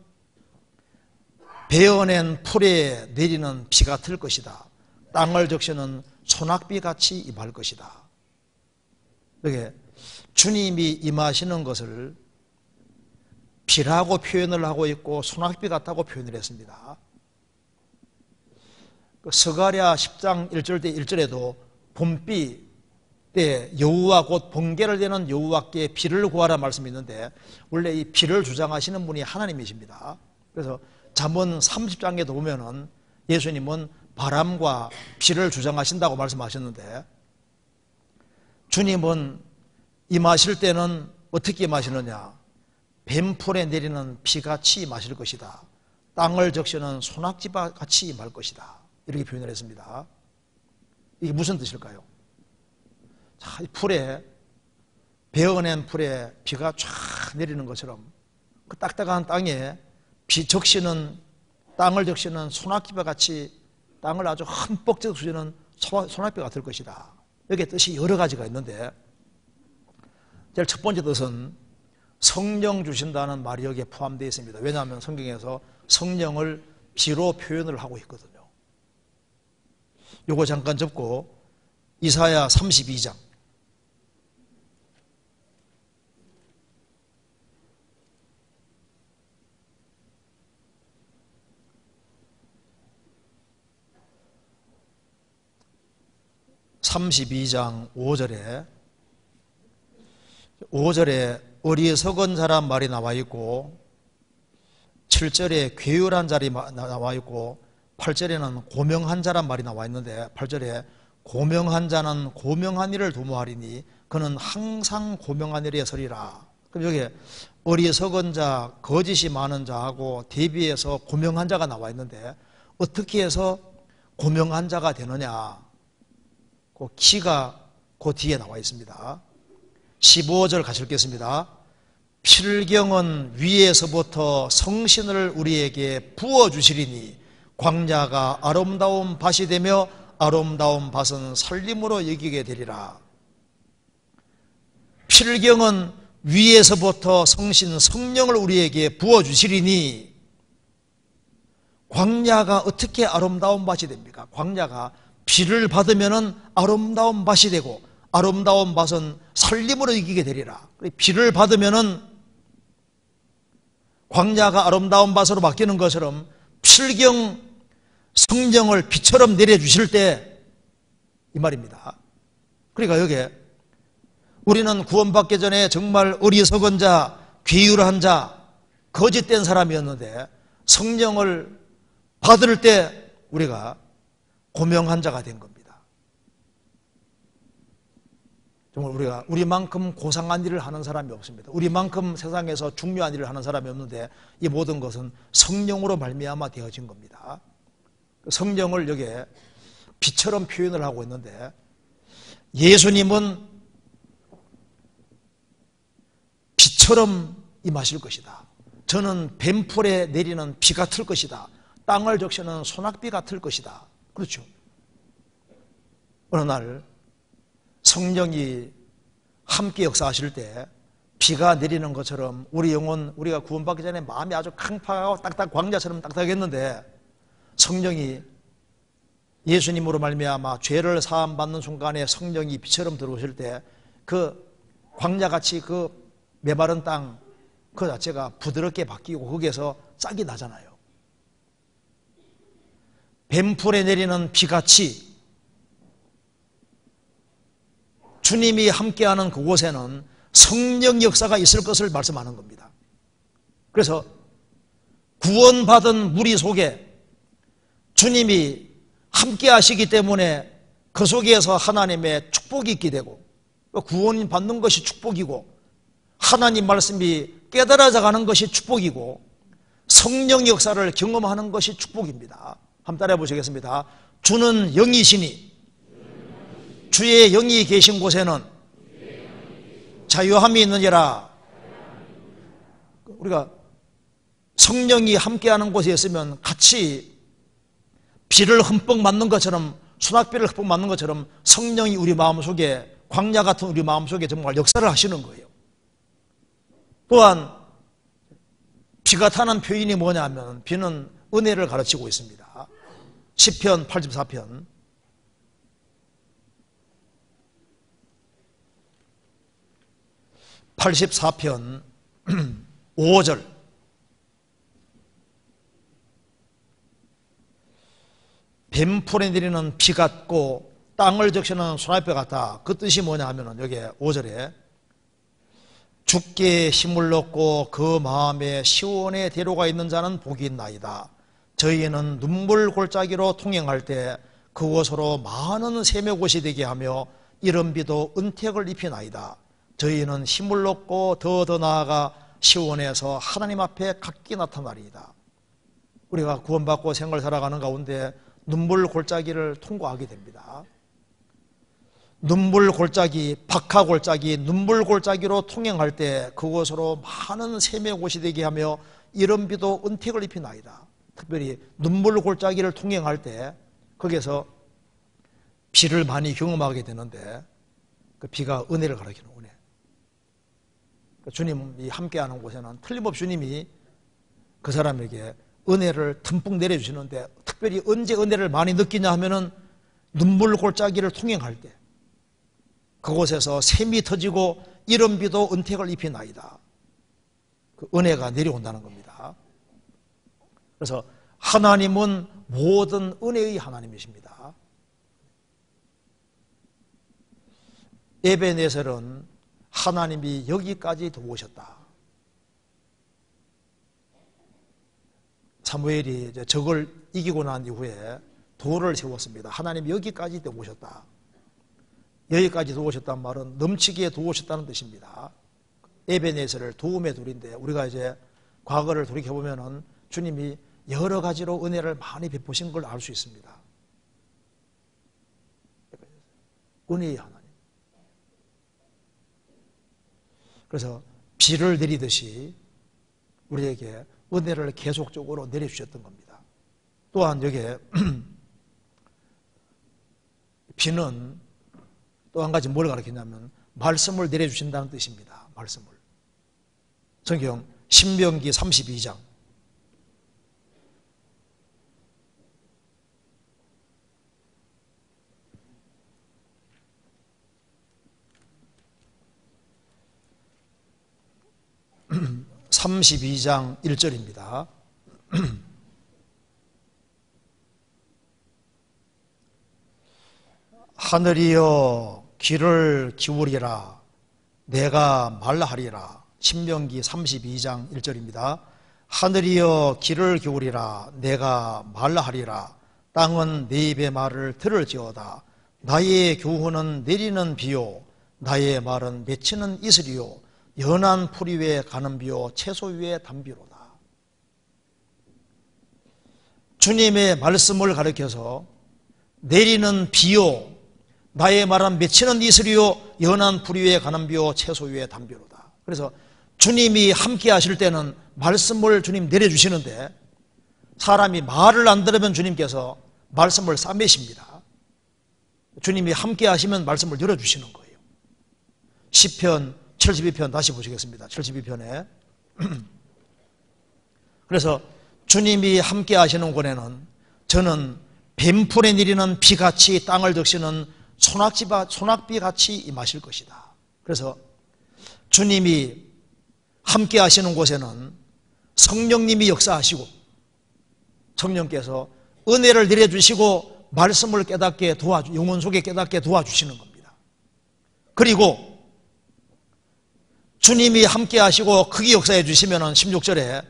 베어낸 풀에 내리는 비 같을 것이다. 땅을 적시는 소낙비같이 임할 것이다. 이렇게 주님이 임하시는 것을 비라고 표현을 하고 있고 소낙비 같다고 표현을 했습니다. 스가랴 10장 1절 때 1절에도 봄비 때 여호와 곧 번개를 내는 여호와께 비를 구하라 말씀이 있는데 원래 이 비를 주장하시는 분이 하나님이십니다. 그래서 잠언 30장에도 보면은 예수님은 바람과 비를 주장하신다고 말씀하셨는데 주님은 임하실 때는 어떻게 임하시느냐? 뱀풀에 내리는 비같이 임하실 것이다. 땅을 적시는 소낙지같이 임할 것이다. 이렇게 표현을 했습니다. 이게 무슨 뜻일까요? 자, 이 풀에 베어낸 풀에 비가 쫙 내리는 것처럼 그 딱딱한 땅에 땅을 적시는 소낙비와 같이 땅을 아주 흠뻑 적시는 소낙비가 될 것이다. 여기에 뜻이 여러 가지가 있는데 제일 첫 번째 뜻은 성령 주신다는 말이 여기에 포함되어 있습니다. 왜냐하면 성경에서 성령을 비로 표현을 하고 있거든요. 요거 잠깐 접고 이사야 32장 32장 5절에 어리석은 자란 말이 나와 있고 7절에 괴율한 자리 나와 있고 8절에는 고명한 자란 말이 나와 있는데 8절에 고명한 자는 고명한 일을 도모하리니 그는 항상 고명한 일에 서리라. 그럼 여기 어리석은 자, 거짓이 많은 자하고 대비해서 고명한 자가 나와 있는데 어떻게 해서 고명한 자가 되느냐? 그 키가 그 뒤에 나와 있습니다. 15절 같이 읽겠습니다. 필경은 위에서부터 성신을 우리에게 부어주시리니 광야가 아름다운 밭이 되며 아름다운 밭은 살림으로 여기게 되리라. 필경은 위에서부터 성령을 우리에게 부어주시리니 광야가 어떻게 아름다운 밭이 됩니까? 광야가 비를 받으면 아름다운 밭이 되고 아름다운 밭은 살림으로 이기게 되리라. 비를 받으면 광야가 아름다운 밭으로 바뀌는 것처럼 필경 성령을 비처럼 내려주실 때 이 말입니다. 그러니까 여기에 우리는 구원받기 전에 정말 어리석은 자, 괴율한 자, 거짓된 사람이었는데 성령을 받을 때 우리가 고명한 자가 된 겁니다. 정말 우리만큼 고상한 일을 하는 사람이 없습니다. 우리만큼 세상에서 중요한 일을 하는 사람이 없는데 이 모든 것은 성령으로 말미암아 되어진 겁니다. 성령을 여기에 비처럼 표현을 하고 있는데 예수님은 비처럼 임하실 것이다. 저는 뱀풀에 내리는 비 같을 것이다. 땅을 적시는 소낙비 같을 것이다. 그렇죠. 어느 날 성령이 함께 역사하실 때 비가 내리는 것처럼 우리 영혼, 우리가 구원받기 전에 마음이 아주 캉팡하고 딱딱 광야처럼 딱딱했는데 성령이 예수님으로 말미암아 죄를 사함받는 순간에 성령이 비처럼 들어오실 때 그 광야같이 그 메마른 땅 그 자체가 부드럽게 바뀌고 거기에서 싹이 나잖아요. 뱀풀에 내리는 비같이 주님이 함께하는 그곳에는 성령 역사가 있을 것을 말씀하는 겁니다. 그래서 구원받은 무리 속에 주님이 함께하시기 때문에 그 속에서 하나님의 축복이 있게 되고 구원 받는 것이 축복이고 하나님 말씀이 깨달아져 가는 것이 축복이고 성령 역사를 경험하는 것이 축복입니다. 한번 따라해 보시겠습니다. 주는 영이시니 주의 영이 계신 곳에는 자유함이 있느니라. 우리가 성령이 함께하는 곳에 있으면 같이 비를 흠뻑 맞는 것처럼 수낙비를 흠뻑 맞는 것처럼 성령이 우리 마음속에 광야 같은 우리 마음속에 정말 역사를 하시는 거예요. 또한 비가 타는 표현이 뭐냐면 비는 은혜를 가르치고 있습니다. 시편 84편 84편 5절 뱀풀에 내리는 비 같고 땅을 적시는 소낙비 같다. 그 뜻이 뭐냐 하면은 여기 5절에 주께 힘을 얻고 그 마음에 시온의 대로가 있는 자는 복이 있나이다. 저희는 눈물 골짜기로 통행할 때 그곳으로 많은 샘의 곳이 되게 하며 이른 비도 은택을 입히나이다. 저희는 힘을 얻고 더 나아가 시온에서 하나님 앞에 각기 나타나리이다. 우리가 구원받고 생을 살아가는 가운데 눈물 골짜기를 통과하게 됩니다. 눈물 골짜기, 박하 골짜기, 눈물 골짜기로 통행할 때 그곳으로 많은 샘의 곳이 되게 하며 이른 비도 은택을 입히나이다. 특별히 눈물 골짜기를 통행할 때 거기에서 비를 많이 경험하게 되는데 그 비가 은혜를 가리키는 은혜. 주님이 함께하는 곳에는 틀림없이 주님이 그 사람에게 은혜를 듬뿍 내려주시는데 특별히 언제 은혜를 많이 느끼냐 하면은 눈물 골짜기를 통행할 때 그곳에서 샘이 터지고 이른 비도 은택을 입히나이다. 그 은혜가 내려온다는 겁니다. 그래서 하나님은 모든 은혜의 하나님이십니다. 에베네셀은 하나님이 여기까지 도우셨다. 사무엘이 적을 이기고 난 이후에 돌을 세웠습니다. 하나님이 여기까지 도우셨다. 여기까지 도우셨다는 말은 넘치게 도우셨다는 뜻입니다. 에베네셀을 도움의 돌인데 우리가 이제 과거를 돌이켜보면 주님이 여러 가지로 은혜를 많이 베푸신 걸 알 수 있습니다. 은혜의 하나님. 그래서 비를 내리듯이 우리에게 은혜를 계속적으로 내려주셨던 겁니다. 또한 여기에 비는 또 한 가지 뭘 가르치냐면 말씀을 내려주신다는 뜻입니다. 말씀을. 성경 신명기 32장 32장 1절입니다. 하늘이여 귀를 기울이라 내가 말하리라. 신명기 32장 1절입니다. 하늘이여 귀를 기울이라 내가 말하리라. 땅은 내 입의 말을 들을지어다. 나의 교훈은 내리는 비요 나의 말은 맺히는 이슬이요 연한 풀 위에 가는 비요 채소 위에 담비로다. 주님의 말씀을 가리켜서 내리는 비요 나의 말은 맺히는 이슬이요 연한 풀 위에 가는 비요 채소 위에 담비로다. 그래서 주님이 함께 하실 때는 말씀을 주님 내려주시는데 사람이 말을 안 들으면 주님께서 말씀을 싸매십니다. 주님이 함께 하시면 말씀을 열어주시는 거예요. 시편 72편 다시 보시겠습니다. 72편에 그래서 주님이 함께 하시는 곳에는 저는 뱀풀에 내리는 비같이 땅을 적시는 소낙비같이 임하실 것이다. 그래서 주님이 함께 하시는 곳에는 성령님이 역사하시고 성령께서 은혜를 내려주시고 말씀을 깨닫게 영혼 속에 깨닫게 도와주시는 겁니다. 그리고 주님이 함께 하시고 크게 역사해 주시면 16절에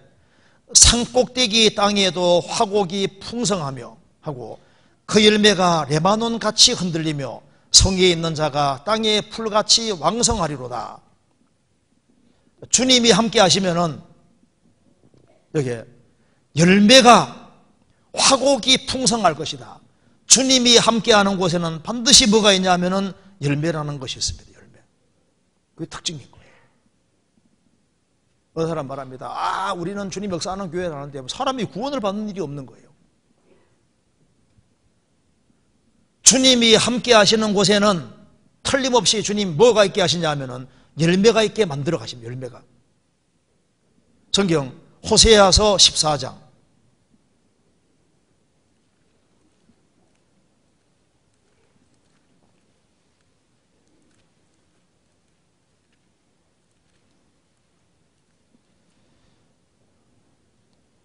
산꼭대기 땅에도 화곡이 풍성하며 하고 그 열매가 레바논같이 흔들리며 성에 있는 자가 땅의 풀같이 왕성하리로다. 주님이 함께 하시면은 여기 열매가 화곡이 풍성할 것이다. 주님이 함께하는 곳에는 반드시 뭐가 있냐면은 열매라는 것이 있습니다. 열매. 그게 특징인 거예요. 어느 사람 말합니다. 우리는 주님 역사하는 교회라는데 사람이 구원을 받는 일이 없는 거예요. 주님이 함께 하시는 곳에는 틀림없이 주님 뭐가 있게 하시냐 하면은 열매가 있게 만들어 가십니다. 열매가. 성경 호세아서 14장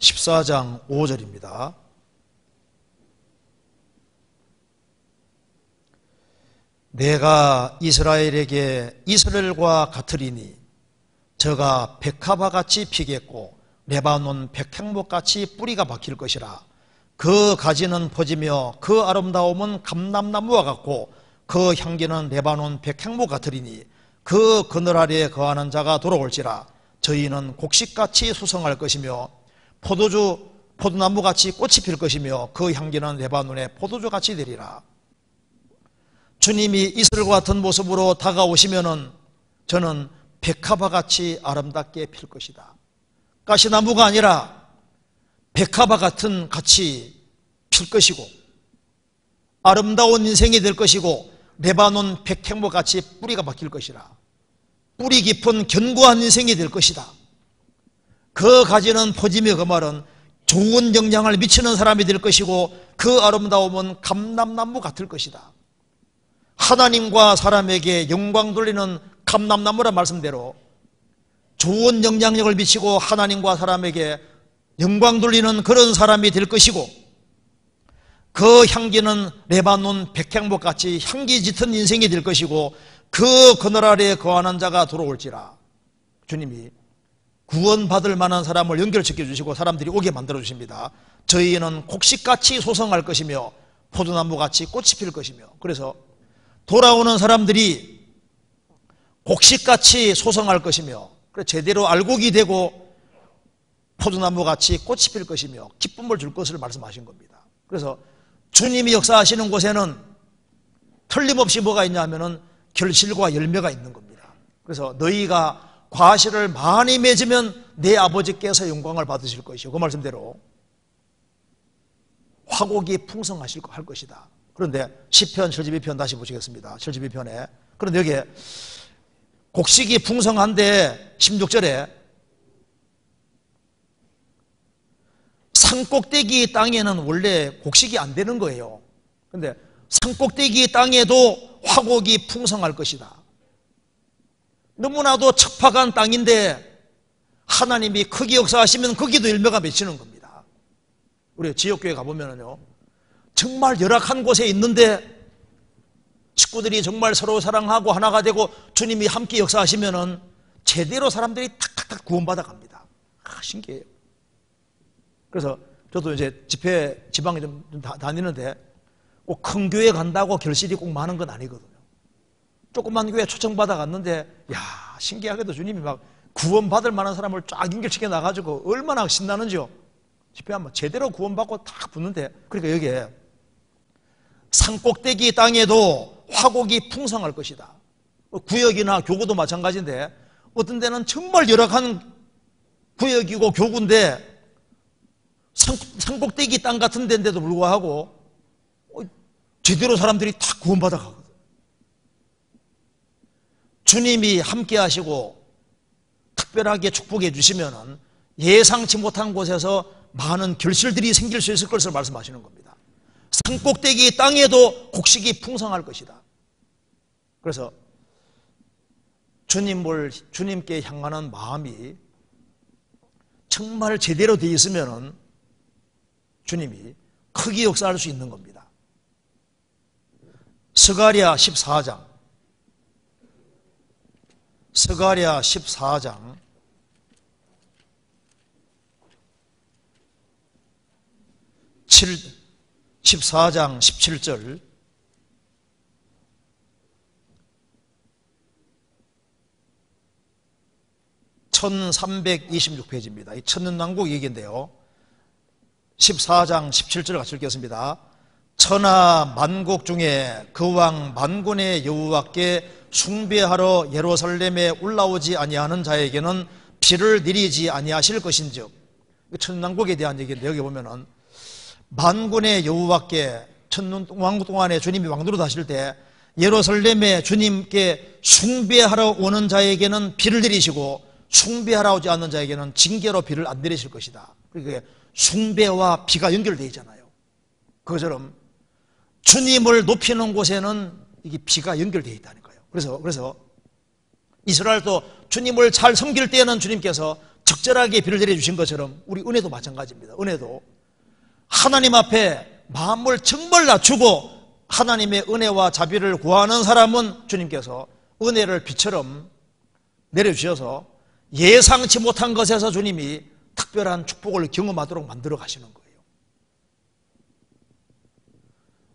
14장 5절입니다. 내가 이스라엘에게 이스라엘과 같으리니 저가 백합화같이 피겠고 레바논 백향목같이 뿌리가 박힐 것이라. 그 가지는 퍼지며 그 아름다움은 감람나무와 같고 그 향기는 레바논 백향목 같으리니 그 그늘 아래에 거하는 자가 돌아올지라. 저희는 곡식같이 수성할 것이며 포도나무같이 꽃이 필 것이며 그 향기는 레바논의 포도주같이 되리라. 주님이 이슬과 같은 모습으로 다가오시면은 저는 백합화같이 아름답게 필 것이다. 가시나무가 아니라 백합화 같은 같이 필 것이고 아름다운 인생이 될 것이고 레바논 백향목같이 뿌리가 박힐 것이라. 뿌리 깊은 견고한 인생이 될 것이다. 그 가지는 퍼지며 그 말은 좋은 영향을 미치는 사람이 될 것이고 그 아름다움은 감람나무 같을 것이다. 하나님과 사람에게 영광 돌리는 감람나무란 말씀대로 좋은 영향력을 미치고 하나님과 사람에게 영광 돌리는 그런 사람이 될 것이고 그 향기는 레바논 백향목같이 향기 짙은 인생이 될 것이고 그 그늘 아래에 거하는 자가 돌아올지라. 주님이 구원받을 만한 사람을 연결시켜 주시고 사람들이 오게 만들어 주십니다. 저희는 곡식같이 소성할 것이며 포도나무같이 꽃이 필 것이며. 그래서 돌아오는 사람들이 곡식같이 소성할 것이며 제대로 알곡이 되고 포도나무같이 꽃이 필 것이며 기쁨을 줄 것을 말씀하신 겁니다. 그래서 주님이 역사하시는 곳에는 틀림없이 뭐가 있냐 하면은 결실과 열매가 있는 겁니다. 그래서 너희가 과실을 많이 맺으면 내 아버지께서 영광을 받으실 것이요. 그 말씀대로 화곡이 풍성하실 할 것이다. 그런데 시편 72편 다시 보시겠습니다. 72편에 그런데 여기에 곡식이 풍성한데 16절에 산꼭대기 땅에는 원래 곡식이 안 되는 거예요. 그런데 산꼭대기 땅에도 화곡이 풍성할 것이다. 너무나도 척박한 땅인데 하나님이 크게 역사하시면 거기도 열매가 맺히는 겁니다. 우리 지역교회 가보면요 정말 열악한 곳에 있는데 식구들이 정말 서로 사랑하고 하나가 되고 주님이 함께 역사하시면은 제대로 사람들이 탁탁탁 구원받아 갑니다. 신기해요. 그래서 저도 이제 집회 지방에 좀 다니는데 꼭 큰 교회 간다고 결실이 꼭 많은 건 아니거든요. 조그만 교회 초청받아 갔는데, 야, 신기하게도 주님이 막 구원받을 만한 사람을 쫙 연결시켜 놔가지고 얼마나 신나는지요. 집회 한번 제대로 구원받고 딱 붙는데, 그러니까 여기에 산꼭대기 땅에도 화곡이 풍성할 것이다. 구역이나 교구도 마찬가지인데, 어떤 데는 정말 열악한 구역이고 교구인데 산꼭대기 땅 같은 데인데도 불구하고 제대로 사람들이 다 구원받아 가거든. 주님이 함께 하시고 특별하게 축복해 주시면 예상치 못한 곳에서 많은 결실들이 생길 수 있을 것을 말씀하시는 겁니다. 산꼭대기 땅에도 곡식이 풍성할 것이다. 그래서 주님께 향하는 마음이 정말 제대로 되어 있으면 주님이 크게 역사할 수 있는 겁니다. 스가랴 14장 17절 1326페이지입니다. 이 천년왕국 얘기인데요. 14장 17절 같이 읽겠습니다. 천하 만국 중에 그 왕 만군의 여호와께 숭배하러 예루살렘에 올라오지 아니하는 자에게는 비를 내리지 아니하실 것인즉, 천년왕국에 대한 얘기인데, 여기 보면은 만군의 여호와께, 천년왕국 동안에 주님이 왕노릇 하실 때 예루살렘에 주님께 숭배하러 오는 자에게는 비를 내리시고 숭배하러 오지 않는 자에게는 징계로 비를 안 내리실 것이다. 그러니까 숭배와 비가 연결되어 있잖아요. 그것처럼 주님을 높이는 곳에는 이게 비가 연결되어 있다는 거예요. 그래서 이스라엘도 주님을 잘 섬길 때에는 주님께서 적절하게 비를 내려주신 것처럼 우리 은혜도 마찬가지입니다. 은혜도 하나님 앞에 마음을 정말 낮추고 하나님의 은혜와 자비를 구하는 사람은 주님께서 은혜를 비처럼 내려주셔서 예상치 못한 것에서 주님이 특별한 축복을 경험하도록 만들어 가시는 거예요.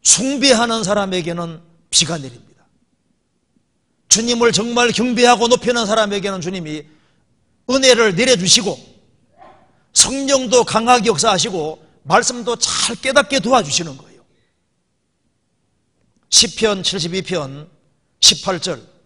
숭배하는 사람에게는 비가 내립니다. 주님을 정말 경배하고 높이는 사람에게는 주님이 은혜를 내려주시고 성령도 강하게 역사하시고 말씀도 잘 깨닫게 도와주시는 거예요. 시편 72편 18절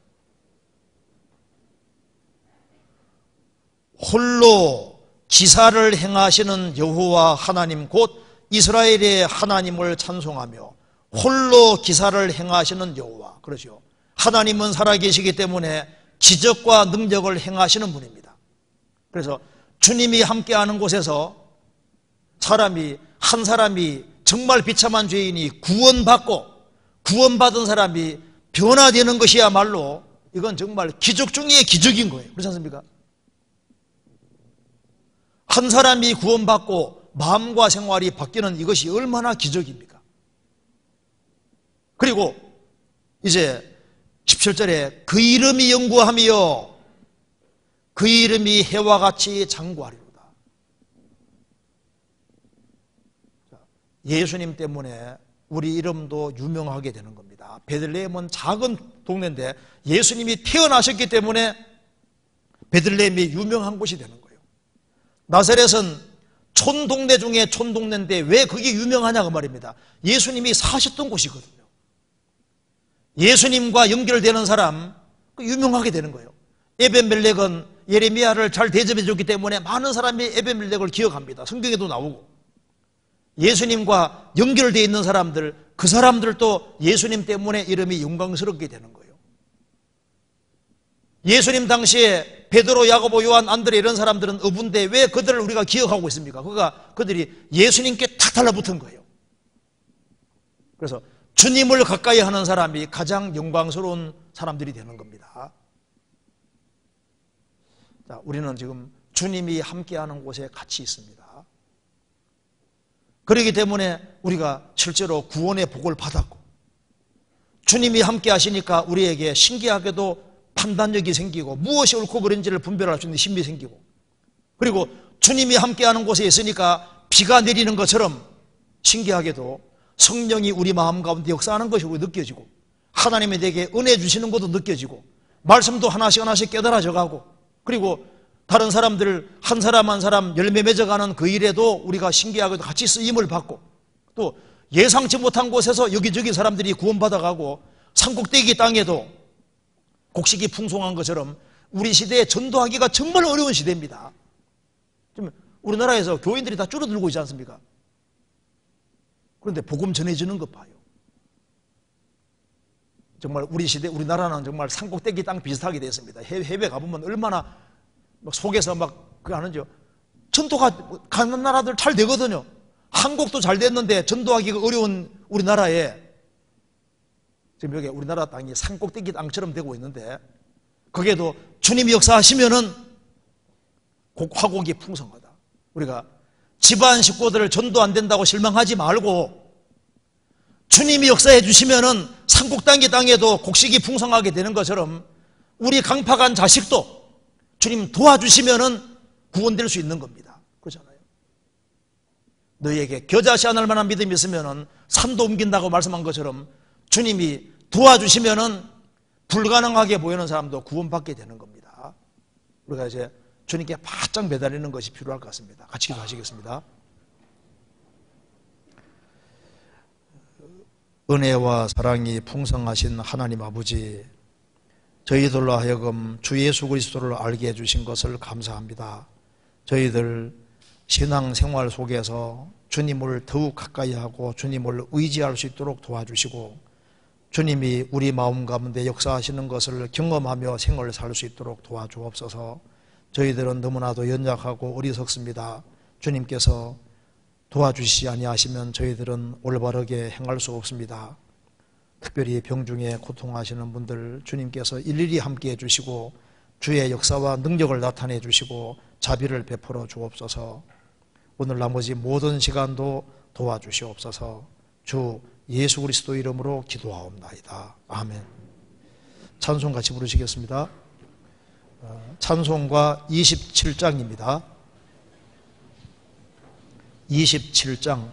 홀로 기사를 행하시는 여호와 하나님 곧 이스라엘의 하나님을 찬송하며, 홀로 기사를 행하시는 여호와, 그러죠. 하나님은 살아계시기 때문에 기적과 능력을 행하시는 분입니다. 그래서 주님이 함께하는 곳에서 한 사람이 정말 비참한 죄인이 구원받은 사람이 변화되는 것이야말로 이건 정말 기적 중의 기적인 거예요. 그렇지 않습니까? 한 사람이 구원받고 마음과 생활이 바뀌는 이것이 얼마나 기적입니까? 그리고 이제 17절에 그 이름이 영구하며 그 이름이 해와 같이 장구하리로다. 예수님 때문에 우리 이름도 유명하게 되는 겁니다. 베들레헴은 작은 동네인데 예수님이 태어나셨기 때문에 베들레헴이 유명한 곳이 되는 거예요. 나사렛은 촌동네 중에 촌동네인데 왜 그게 유명하냐 그 말입니다. 예수님이 사셨던 곳이거든요. 예수님과 연결되는 사람 유명하게 되는 거예요. 에벤멜렉은 예레미야를 잘 대접해 줬기 때문에 많은 사람이 에벤멜렉을 기억합니다. 성경에도 나오고 예수님과 연결되어 있는 사람들, 그 사람들도 예수님 때문에 이름이 영광스럽게 되는 거예요. 예수님 당시에 베드로, 야고보, 요한, 안드레 이런 사람들은 어부인데 왜 그들을 우리가 기억하고 있습니까? 그들이 예수님께 탁 달라붙은 거예요. 그래서 주님을 가까이 하는 사람이 가장 영광스러운 사람들이 되는 겁니다. 자, 우리는 지금 주님이 함께하는 곳에 같이 있습니다. 그렇기 때문에 우리가 실제로 구원의 복을 받았고 주님이 함께 하시니까 우리에게 신기하게도 판단력이 생기고 무엇이 옳고 그른지를 분별할 수 있는 힘이 생기고, 그리고 주님이 함께하는 곳에 있으니까 비가 내리는 것처럼 신기하게도 성령이 우리 마음 가운데 역사하는 것이 느껴지고 하나님이 내게 은혜 주시는 것도 느껴지고 말씀도 하나씩 하나씩 깨달아져 가고 그리고 다른 사람들 한 사람 한 사람 열매 맺어가는 그 일에도 우리가 신기하게도 같이 쓰임을 받고 또 예상치 못한 곳에서 여기저기 사람들이 구원받아가고 산꼭대기 땅에도 곡식이 풍성한 것처럼 우리 시대에 전도하기가 정말 어려운 시대입니다. 지금 우리나라에서 교인들이 다 줄어들고 있지 않습니까? 그런데 복음 전해지는 것 봐요. 정말 우리 시대, 우리나라는 정말 산꼭대기 땅 비슷하게 됐습니다. 해외 가보면 얼마나 속에서 막 그 하는죠. 전도가 가는 나라들 잘 되거든요. 한국도 잘 됐는데 전도하기가 어려운 우리나라에 지금 여기 우리나라 땅이 산꼭대기 땅처럼 되고 있는데 거기에도 주님이 역사하시면은 화곡이 풍성하다. 우리가 집안 식구들을 전도 안 된다고 실망하지 말고 주님이 역사해 주시면은 산꼭대기 땅에도 곡식이 풍성하게 되는 것처럼 우리 강팍한 자식도 주님 도와주시면은 구원될 수 있는 겁니다. 그렇잖아요. 너희에게 겨자씨 안 할 만한 믿음이 있으면은 산도 옮긴다고 말씀한 것처럼 주님이 도와주시면은 불가능하게 보이는 사람도 구원받게 되는 겁니다. 우리가 이제 주님께 바짝 매달리는 것이 필요할 것 같습니다. 같이 기도하시겠습니다. 은혜와 사랑이 풍성하신 하나님 아버지, 저희들로 하여금 주 예수 그리스도를 알게 해주신 것을 감사합니다. 저희들 신앙생활 속에서 주님을 더욱 가까이 하고 주님을 의지할 수 있도록 도와주시고 주님이 우리 마음 가운데 역사하시는 것을 경험하며 생활을 살 수 있도록 도와주옵소서. 저희들은 너무나도 연약하고 어리석습니다. 주님께서 도와주시지 아니하시면 저희들은 올바르게 행할 수 없습니다. 특별히 병중에 고통하시는 분들 주님께서 일일이 함께해 주시고 주의 역사와 능력을 나타내 주시고 자비를 베풀어 주옵소서. 오늘 나머지 모든 시간도 도와주시옵소서. 주 예수 그리스도 이름으로 기도하옵나이다. 아멘. 찬송 같이 부르시겠습니다. 찬송가 27장입니다. 27장